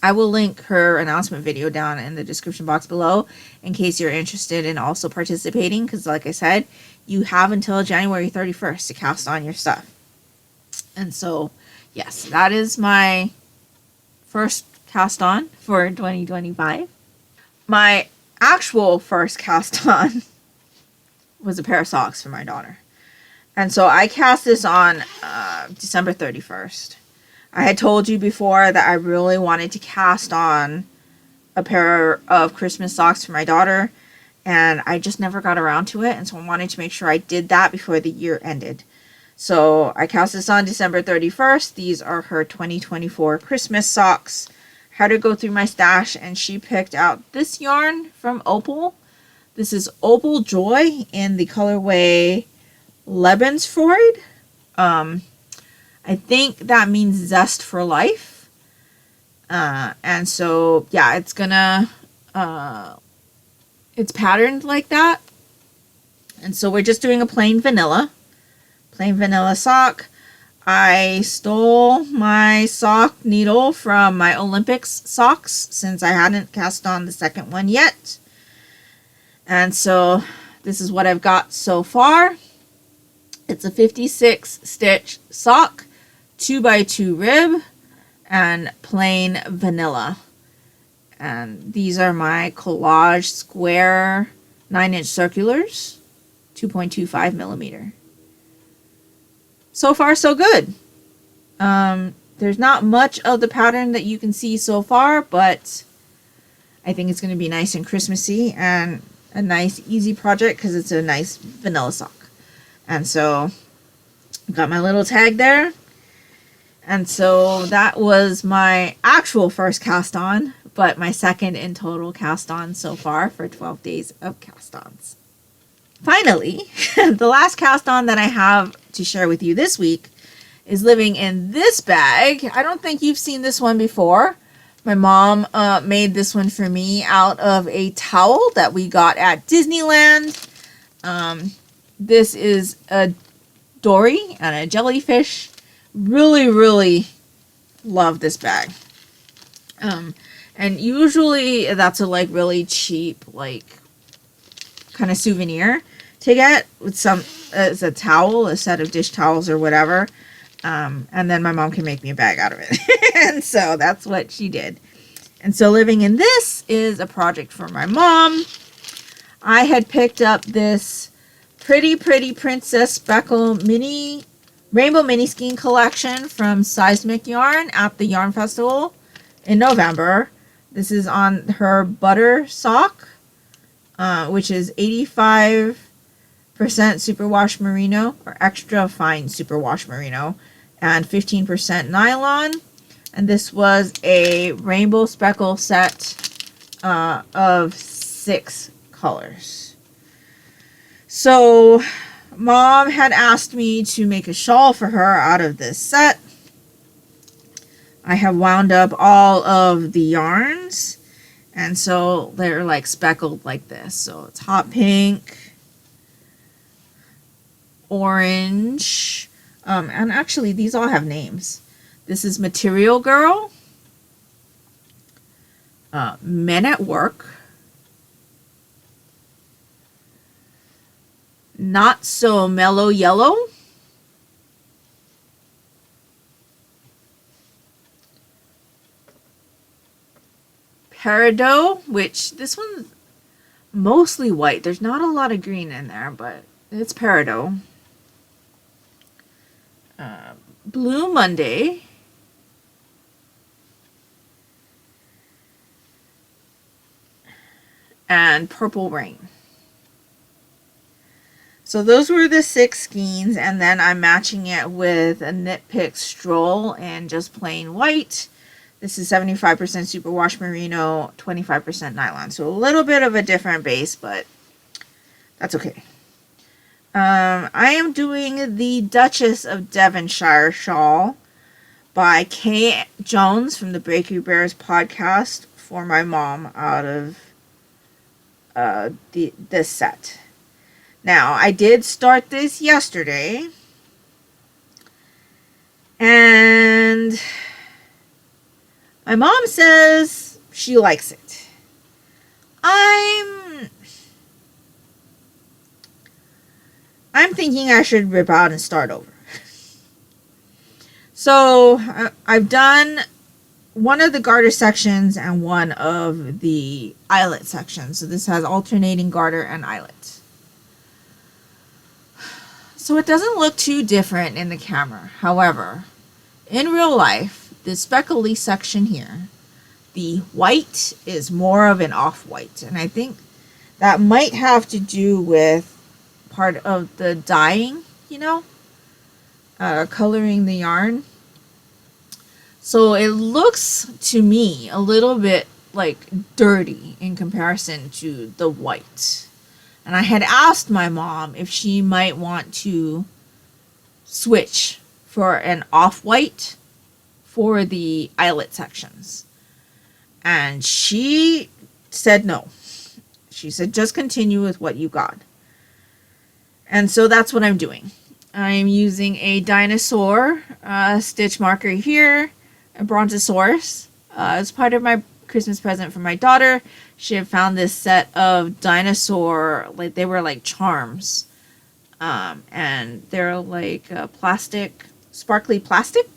I will link her announcement video down in the description box below in case you're interested in also participating, because like I said, you have until January 31st to cast on your stuff. And so, yes, that is my first cast on for 2025. My actual first cast on was a pair of socks for my daughter. And so I cast this on December 31st. I had told you before that I really wanted to cast on a pair of Christmas socks for my daughter, and I just never got around to it, and so I wanted to make sure I did that before the year ended. So I cast this on December 31st. These are her 2024 Christmas socks. Had her go through my stash, and she picked out this yarn from Opal. This is Opal Joy in the colorway Lebensfreude. I think that means zest for life. And so, yeah, it's gonna, it's patterned like that. And so we're just doing a plain vanilla sock. I stole my sock needle from my Olympics socks since I hadn't cast on the second one yet. And so this is what I've got so far. It's a 56 stitch sock, 2x2 rib, and plain vanilla. And these are my collage square 9-inch circulars, 2.25 millimeter. So far, so good. There's not much of the pattern that you can see so far, but I think it's going to be nice and Christmassy and a nice, easy project because it's a nice vanilla sock. And so, got my little tag there. And so, that was my actual first cast on, but my second in total cast on so far for 12 days of cast ons. Finally, the last cast on that I have to share with you this week is living in this bag. I don't think you've seen this one before. My mom made this one for me out of a towel that we got at Disneyland. This is a dory and a jellyfish. Really, really love this bag. And usually that's a like really cheap, like kind of souvenir to get with some, as a towel, a set of dish towels or whatever. And then my mom can make me a bag out of it. And so that's what she did. And so living in this is a project for my mom. I had picked up this Pretty Princess Speckle Rainbow Mini Skein collection from Seismic Yarn at the Yarn Festival in November. This is on her butter sock, which is 85% superwash merino or extra fine superwash merino and 15% nylon. And this was a rainbow speckle set of 6 colors. So Mom had asked me to make a shawl for her out of this set. I have wound up all of the yarns, and so they're like speckled like this. So it's hot pink, orange, and actually these all have names. This is Material Girl, Men at Work, Not So Mellow Yellow, Peridot, which this one's mostly white. There's not a lot of green in there, but it's Peridot. Blue Monday, and Purple Rain. So those were the 6 skeins, and then I'm matching it with a Knit Pick Stroll and just plain white. This is 75% superwash merino, 25% nylon. So a little bit of a different base, but that's okay. I am doing the Duchess of Devonshire shawl by Kay Jones from the Bakery Bears podcast for my mom out of this set. Now, I did start this yesterday, and My mom says she likes it. I'm thinking I should rip out and start over. So I've done one of the garter sections and one of the eyelet sections. So this has alternating garter and eyelet. So it doesn't look too different in the camera. However, in real life, this speckly section here, the white is more of an off-white. And I think that might have to do with part of the dyeing, coloring the yarn. So it looks to me a little bit like dirty in comparison to the white. And I had asked my mom if she might want to switch for an off-white for the eyelet sections. And she said no. She said, just continue with what you got. And so that's what I'm doing. I'm using a dinosaur stitch marker here, a Brontosaurus. As part of my Christmas present for my daughter, she had found this set of dinosaur, like they were like charms. And they're like plastic, sparkly plastic.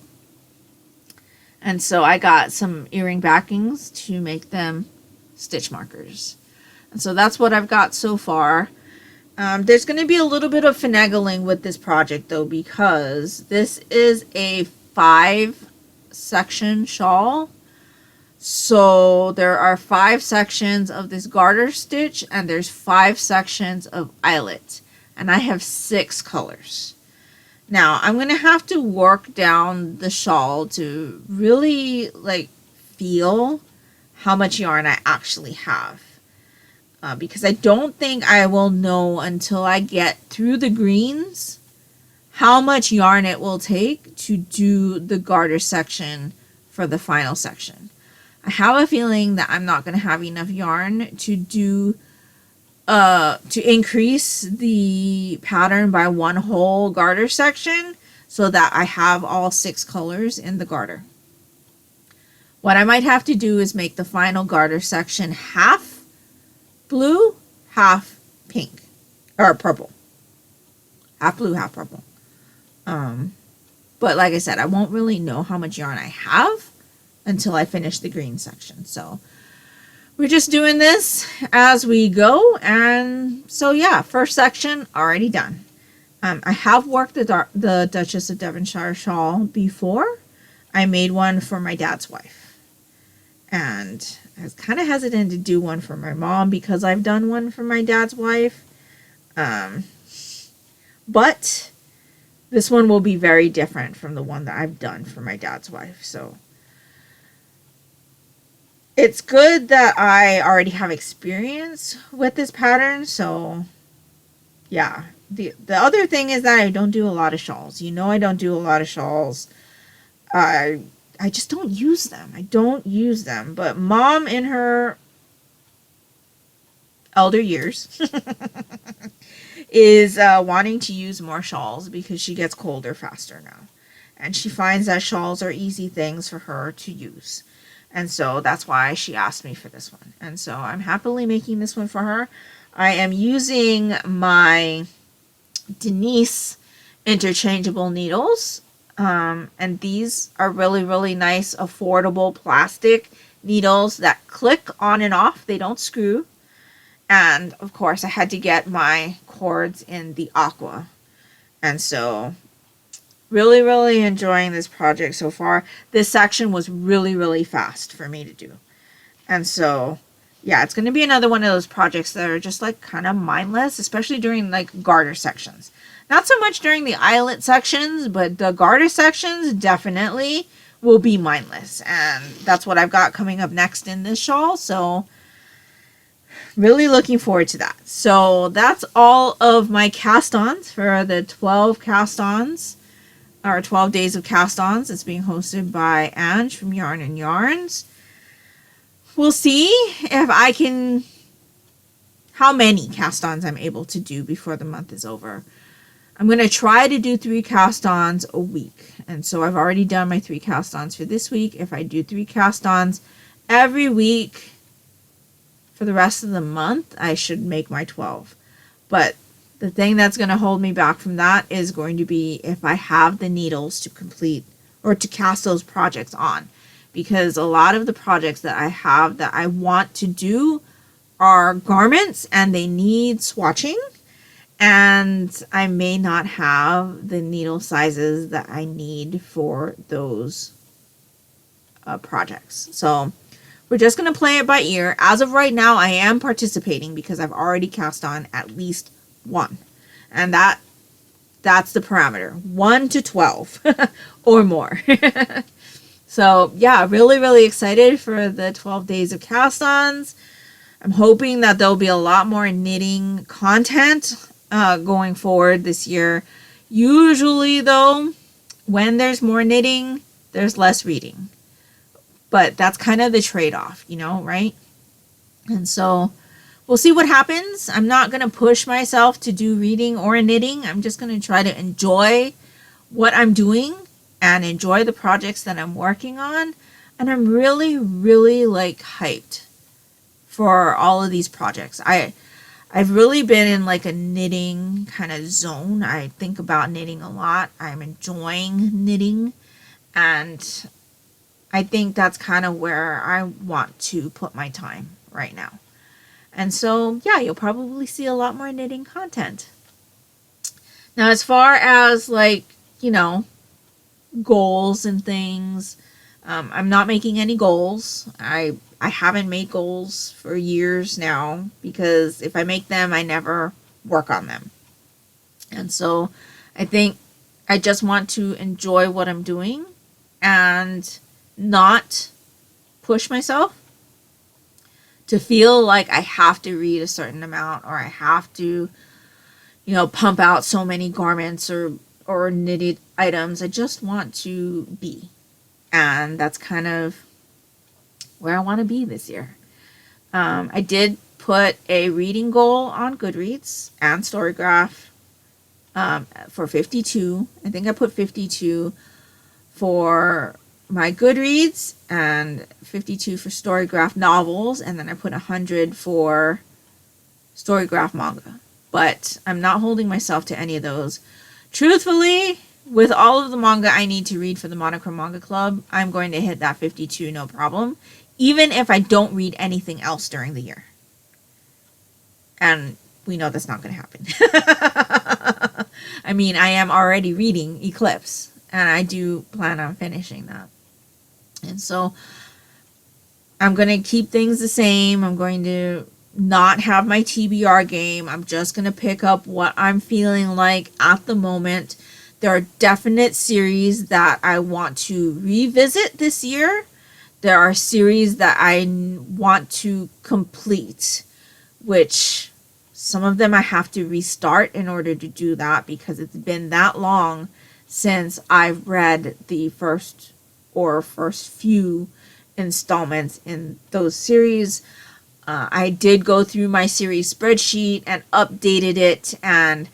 And so I got some earring backings to make them stitch markers. And so that's what I've got so far. There's going to be a little bit of finagling with this project though, because this is a 5-section shawl. So there are 5 sections of this garter stitch and there's 5 sections of eyelet. And I have 6 colors. Now I'm going to have to work down the shawl to really like feel how much yarn I actually have. Because I don't think I will know until I get through the greens how much yarn it will take to do the garter section for the final section. I have a feeling that I'm not going to have enough yarn to do to increase the pattern by one whole garter section so that I have all 6 colors in the garter. What I might have to do is make the final garter section half blue, half pink, or purple. Half blue, half purple. But like I said, I won't really know how much yarn I have until I finish the green section. So we're just doing this as we go. And so yeah, first section already done. I have worked the Duchess of Devonshire shawl before. I made one for my dad's wife. And I was kind of hesitant to do one for my mom because I've done one for my dad's wife. But this one will be very different from the one that I've done for my dad's wife. So it's good that I already have experience with this pattern. So yeah. The other thing is that I don't do a lot of shawls. I don't do a lot of shawls. I just don't use them. I don't use them. But mom in her elder years is wanting to use more shawls because she gets colder faster now. And she finds that shawls are easy things for her to use. And so that's why she asked me for this one. And so I'm happily making this one for her. I am using my Denise interchangeable needles. And these are really, really nice, affordable plastic needles that click on and off. They don't screw. And of course, I had to get my cords in the aqua. And so really, really enjoying this project so far. This section was really, really fast for me to do. And so, yeah, it's going to be another one of those projects that are just like kind of mindless, especially during like garter sections. Not so much during the eyelet sections, but the garter sections definitely will be mindless. And that's what I've got coming up next in this shawl. So really looking forward to that. So that's all of my cast-ons for the 12 cast-ons, or 12 days of cast-ons. It's being hosted by Ange from Yarn and Yarns. We'll see if I how many cast-ons I'm able to do before the month is over. I'm going to try to do 3 cast-ons a week. And so I've already done my 3 cast-ons for this week. If I do 3 cast-ons every week for the rest of the month, I should make my 12. But the thing that's going to hold me back from that is going to be if I have the needles to complete or to cast those projects on. Because a lot of the projects that I have that I want to do are garments and they need swatching. And I may not have the needle sizes that I need for those projects. So we're just going to play it by ear. As of right now, I am participating because I've already cast on at least 1. And that's the parameter. 1 to 12 or more. So yeah, really, really excited for the 12 days of cast-ons. I'm hoping that there'll be a lot more knitting content going forward this year. Usually though, when there's more knitting, there's less reading. But that's kind of the trade-off, you know, right? And so we'll see what happens. I'm not going to push myself to do reading or knitting. I'm just going to try to enjoy what I'm doing and enjoy the projects that I'm working on. And I'm really, really like hyped for all of these projects. I've really been in like a knitting kind of zone. I think about knitting a lot. I'm enjoying knitting. And I think that's kind of where I want to put my time right now. And so, yeah, you'll probably see a lot more knitting content. Now, as far as like, you know, goals and things, I'm not making any goals. I haven't made goals for years now because if I make them, I never work on them. And so I think I just want to enjoy what I'm doing and not push myself to feel like I have to read a certain amount or I have to, you know, pump out so many garments or knitted items. I just want to be. And that's kind of where I want to be this year. I did put a reading goal on Goodreads and Storygraph for 52. I think I put 52 for my Goodreads and 52 for Storygraph novels, and then I put 100 for Storygraph manga. But I'm not holding myself to any of those. Truthfully, with all of the manga I need to read for the Monochrome Manga Club, I'm going to hit that 52 no problem, even if I don't read anything else during the year. And we know that's not going to happen. I mean, I am already reading Eclipse, and I do plan on finishing that. And so I'm going to keep things the same. I'm going to not have my TBR game. I'm just going to pick up what I'm feeling like at the moment. There are definite series that I want to revisit this year. There are series that I want to complete, which some of them I have to restart in order to do that because it's been that long since I've read the first few installments in those series. I did go through my series spreadsheet and updated it and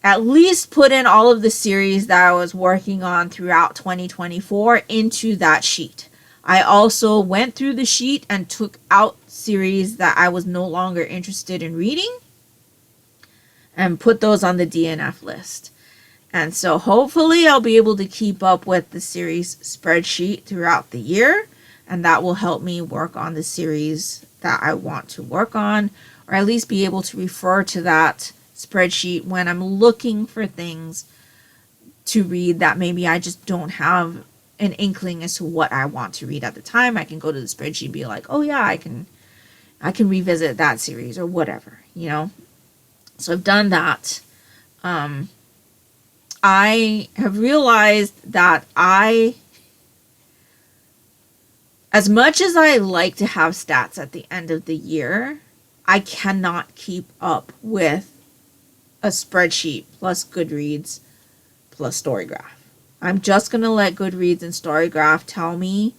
at least put in all of the series that I was working on throughout 2024 into that sheet. I also went through the sheet and took out series that I was no longer interested in reading and put those on the DNF list. And so hopefully I'll be able to keep up with the series spreadsheet throughout the year, and that will help me work on the series that I want to work on, or at least be able to refer to that spreadsheet when I'm looking for things to read that maybe I just don't have an inkling as to what I want to read at the time. I can go to the spreadsheet and be like, oh yeah, I can revisit that series or whatever, you know. So I've done that. I have realized that as much as I like to have stats at the end of the year, I cannot keep up with a spreadsheet plus Goodreads plus Storygraph. I'm just going to let Goodreads and Storygraph tell me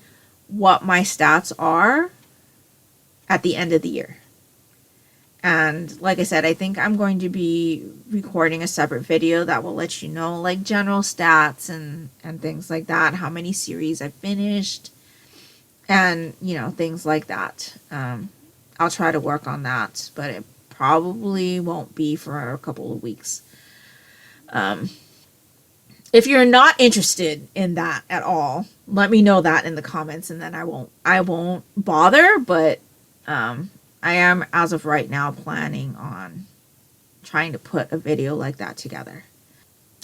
what my stats are at the end of the year. And like I said, I think I'm going to be recording a separate video that will let you know like general stats and things like that, how many series I finished, and you know, things like that. I'll try to work on that, but it probably won't be for a couple of weeks. If you're not interested in that at all, let me know that in the comments, and then I won't bother, but I am, as of right now, planning on trying to put a video like that together.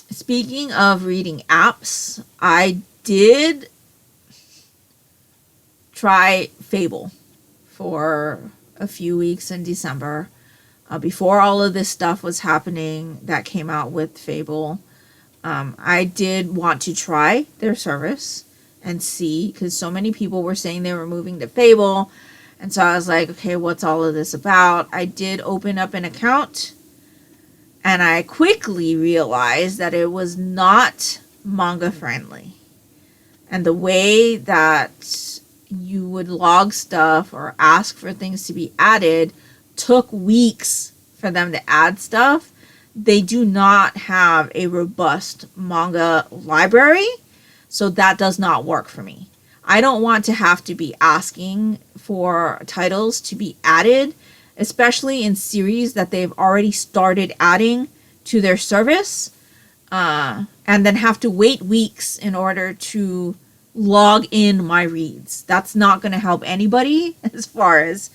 Speaking of reading apps, I did try Fable for a few weeks in December. Before all of this stuff was happening that came out with Fable, I did want to try their service and see, because so many people were saying they were moving to Fable. And so I was like, okay, what's all of this about? I did open up an account, and I quickly realized that it was not manga friendly. And the way that you would log stuff or ask for things to be added took weeks for them to add stuff. They do not have a robust manga library, so that does not work for me. I don't want to have to be asking for titles to be added, especially in series that they've already started adding to their service, and then have to wait weeks in order to log in my reads. That's not going to help anybody as far as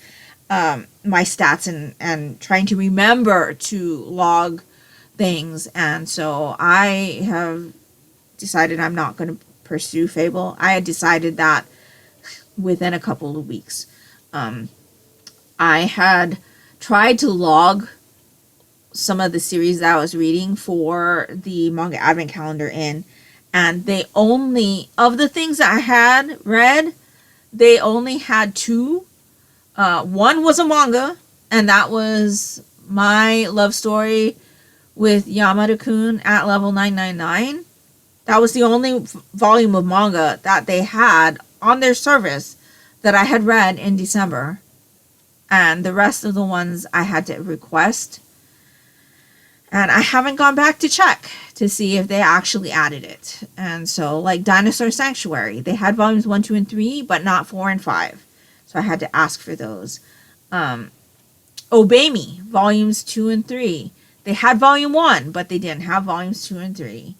my stats and trying to remember to log things. And so I have decided I'm not going to pursue Fable. I had decided that within a couple of weeks. I had tried to log some of the series that I was reading for the manga advent calendar in, and they only, of the things that I had read, they only had 2. One was a manga, and that was my love story with Yamamori-kun at level 999. That was the only volume of manga that they had on their service that I had read in December. And the rest of the ones I had to request. And I haven't gone back to check to see if they actually added it. And so, like Dinosaur Sanctuary, they had volumes 1, 2, and 3, but not 4 and 5. So I had to ask for those. Obey Me, volumes 2 and 3. They had volume 1, but they didn't have volumes 2 and 3.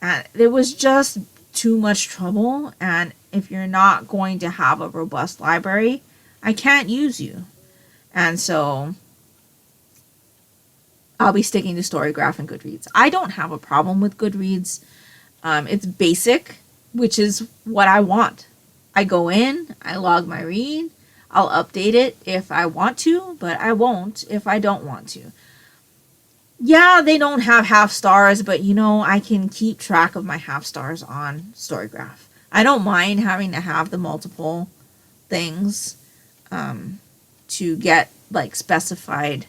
And it was just too much trouble. And if you're not going to have a robust library, I can't use you. And so I'll be sticking to Storygraph and Goodreads. I don't have a problem with Goodreads. It's basic, which is what I want. I go in, I log my read, I'll update it if I want to, but I won't if I don't want to. Yeah, they don't have half stars, but you know, I can keep track of my half stars on Storygraph. I don't mind having to have the multiple things to get like specified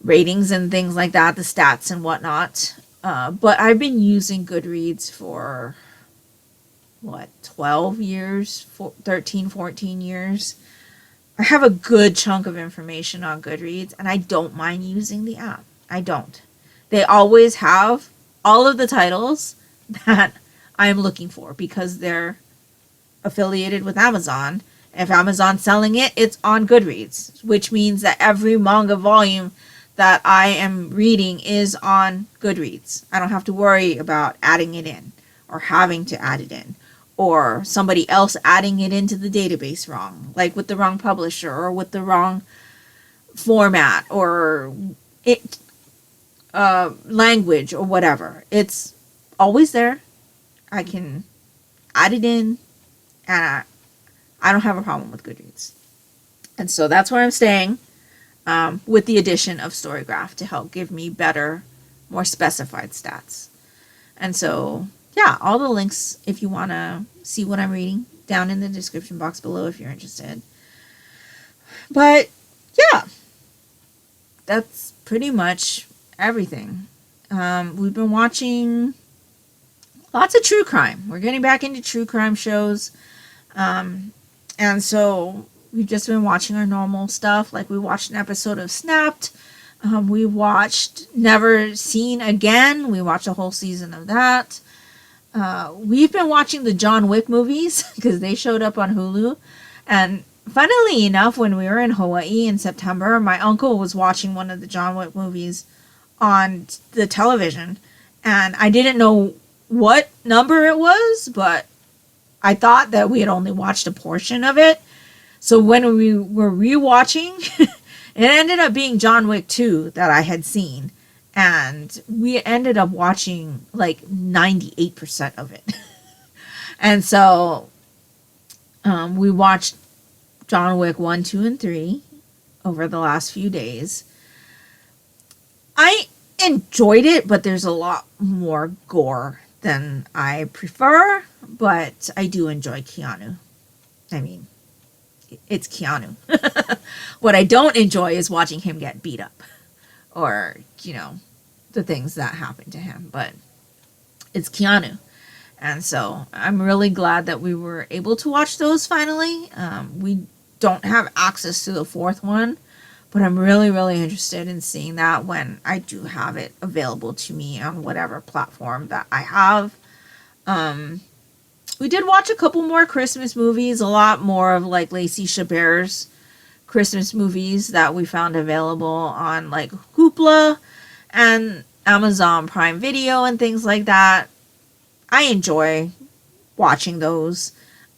ratings and things like that, the stats and whatnot. But I've been using Goodreads for 12 years, 13, 14 years. I have a good chunk of information on Goodreads, and I don't mind using the app. I don't. They always have all of the titles that I'm looking for because they're affiliated with Amazon. If Amazon's selling it, it's on Goodreads, which means that every manga volume that I am reading is on Goodreads. I don't have to worry about adding it in or having to add it in, or somebody else adding it into the database wrong, like with the wrong publisher or with the wrong format or language or whatever. It's always there. I can add it in, and I don't have a problem with Goodreads. And so that's where I'm staying, with the addition of Storygraph to help give me better, more specified stats. And so yeah, all the links, if you want to see what I'm reading, down in the description box below if you're interested. But yeah, that's pretty much everything. We've been watching lots of true crime. We're getting back into true crime shows. And so we've just been watching our normal stuff. Like, we watched an episode of Snapped. We watched Never Seen Again. We watched a whole season of that. We've been watching the John Wick movies because they showed up on Hulu. And funnily enough, when we were in Hawaii in September, my uncle was watching one of the John Wick movies on the television. And I didn't know what number it was, but I thought that we had only watched a portion of it. So when we were rewatching, it ended up being John Wick 2 that I had seen. And we ended up watching like 98% of it. And so we watched John Wick 1, 2, and 3 over the last few days. I enjoyed it, but there's a lot more gore than I prefer. But I do enjoy Keanu. I mean, it's Keanu. What I don't enjoy is watching him get beat up. Or, you know, the things that happen to him. But it's Keanu. And so I'm really glad that we were able to watch those finally. We don't have access to the fourth one. But I'm really, really interested in seeing that when I do have it available to me on whatever platform that I have. We did watch a couple more Christmas movies. A lot more of like Lacey Chabert's Christmas movies that we found available on like Hoopla and Amazon Prime Video and things like that. I enjoy watching those.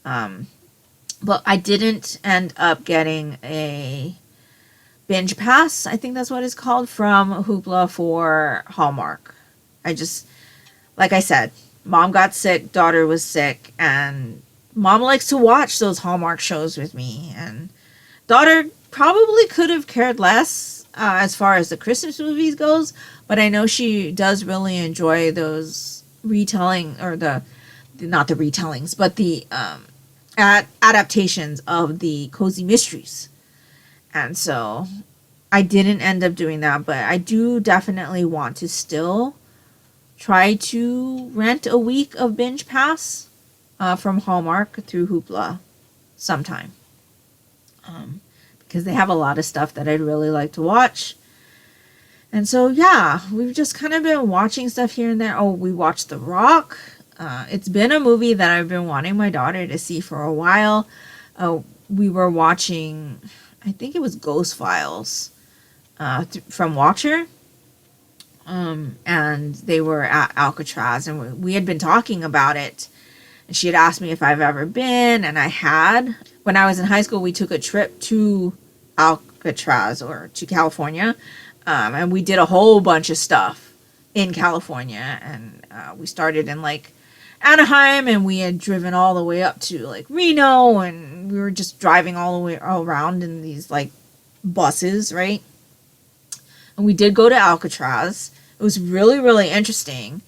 But I didn't end up getting a binge pass, I think that's what it's called, from Hoopla for Hallmark. I just, like I said, mom got sick, daughter was sick, and mom likes to watch those Hallmark shows with me, and daughter probably could have cared less as far as the Christmas movies goes, but I know she does really enjoy those retelling, or not the retellings, but the adaptations of the Cozy Mysteries. And so I didn't end up doing that, but I do definitely want to still try to rent a week of Binge Pass from Hallmark through Hoopla sometime. Because they have a lot of stuff that I'd really like to watch. And so, yeah, we've just kind of been watching stuff here and there. Oh, we watched The Rock. It's been a movie that I've been wanting my daughter to see for a while. We were watching, I think it was Ghost Files from Watcher. And they were at Alcatraz, and we had been talking about it. And she had asked me if I've ever been, and I had. When I was in high school, we took a trip to Alcatraz, or to California, and we did a whole bunch of stuff in California. And we started in like Anaheim, and we had driven all the way up to like Reno, and we were just driving all the way around in these like buses, right? And we did go to Alcatraz. It was really, really interesting.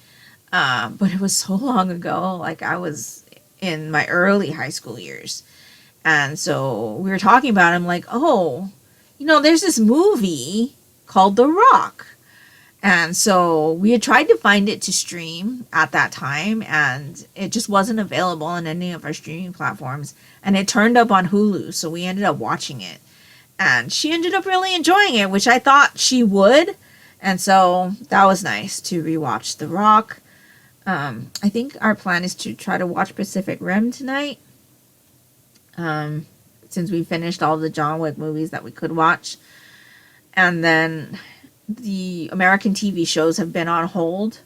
But it was so long ago. Like, I was in my early high school years. And so we were talking about it. I'm like, oh, you know, there's this movie called The Rock. And so we had tried to find it to stream at that time, and it just wasn't available on any of our streaming platforms. And it turned up on Hulu, so we ended up watching it. And she ended up really enjoying it, which I thought she would. And so that was nice to rewatch The Rock. I think our plan is to try to watch Pacific Rim tonight. Since we finished all the John Wick movies that we could watch. And then the American TV shows have been on hold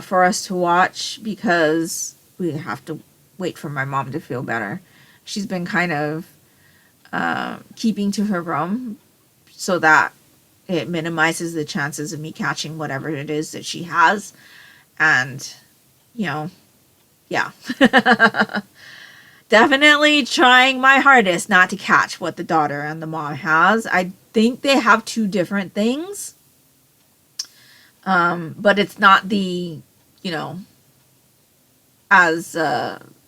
for us to watch because we have to wait for my mom to feel better. She's been kind of keeping to her room so that it minimizes the chances of me catching whatever it is that she has. And, you know, yeah. Definitely trying my hardest not to catch what the daughter and the mom has. I think they have two different things. But it's not the, you know, as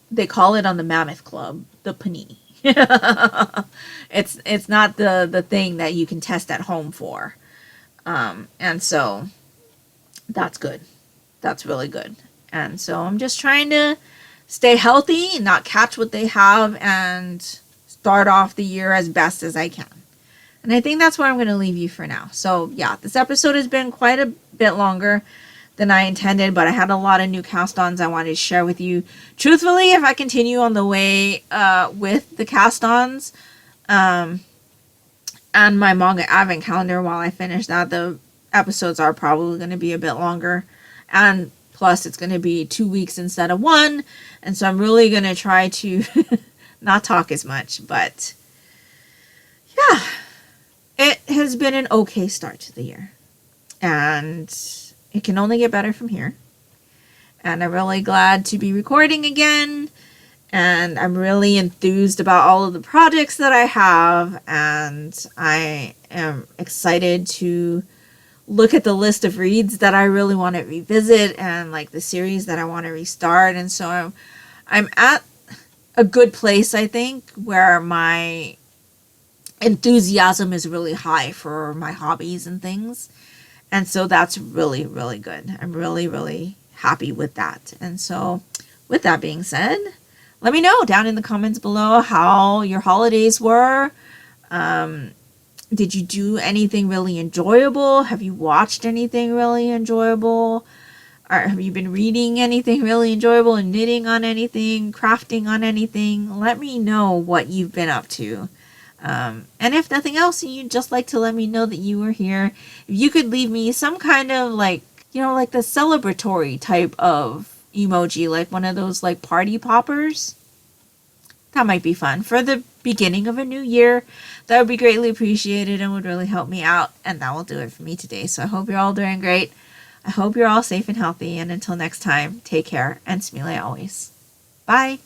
they call it on the Mammoth Club, the panini. It's not the thing that you can test at home for. And so that's good. That's really good. And so I'm just trying to stay healthy, not catch what they have, and start off the year as best as I can. And I think that's where I'm going to leave you for now. So yeah, this episode has been quite a bit longer than I intended, but I had a lot of new cast ons I wanted to share with you. Truthfully, if I continue on the way with the cast ons and my manga advent calendar while I finish that, the episodes are probably going to be a bit longer. And plus, it's going to be 2 weeks instead of 1. And so I'm really going to try to not talk as much. But yeah, it has been an okay start to the year. And it can only get better from here. And I'm really glad to be recording again. And I'm really enthused about all of the projects that I have. And I am excited to look at the list of reads that I really want to revisit and like the series that I want to restart. And so I'm at a good place, I think, where my enthusiasm is really high for my hobbies and things. And so that's really, really good. I'm really, really happy with that. And so with that being said, let me know down in the comments below how your holidays were. Did you do anything really enjoyable? Have you watched anything really enjoyable? Or have you been reading anything really enjoyable and knitting on anything, crafting on anything? Let me know what you've been up to. And if nothing else, you'd just like to let me know that you were here. If you could leave me some kind of like, you know, like the celebratory type of emoji, like one of those like party poppers. That might be fun for the beginning of a new year. That would be greatly appreciated and would really help me out. And that will do it for me today. So I hope you're all doing great. I hope you're all safe and healthy. And until next time, take care and smile always. Bye.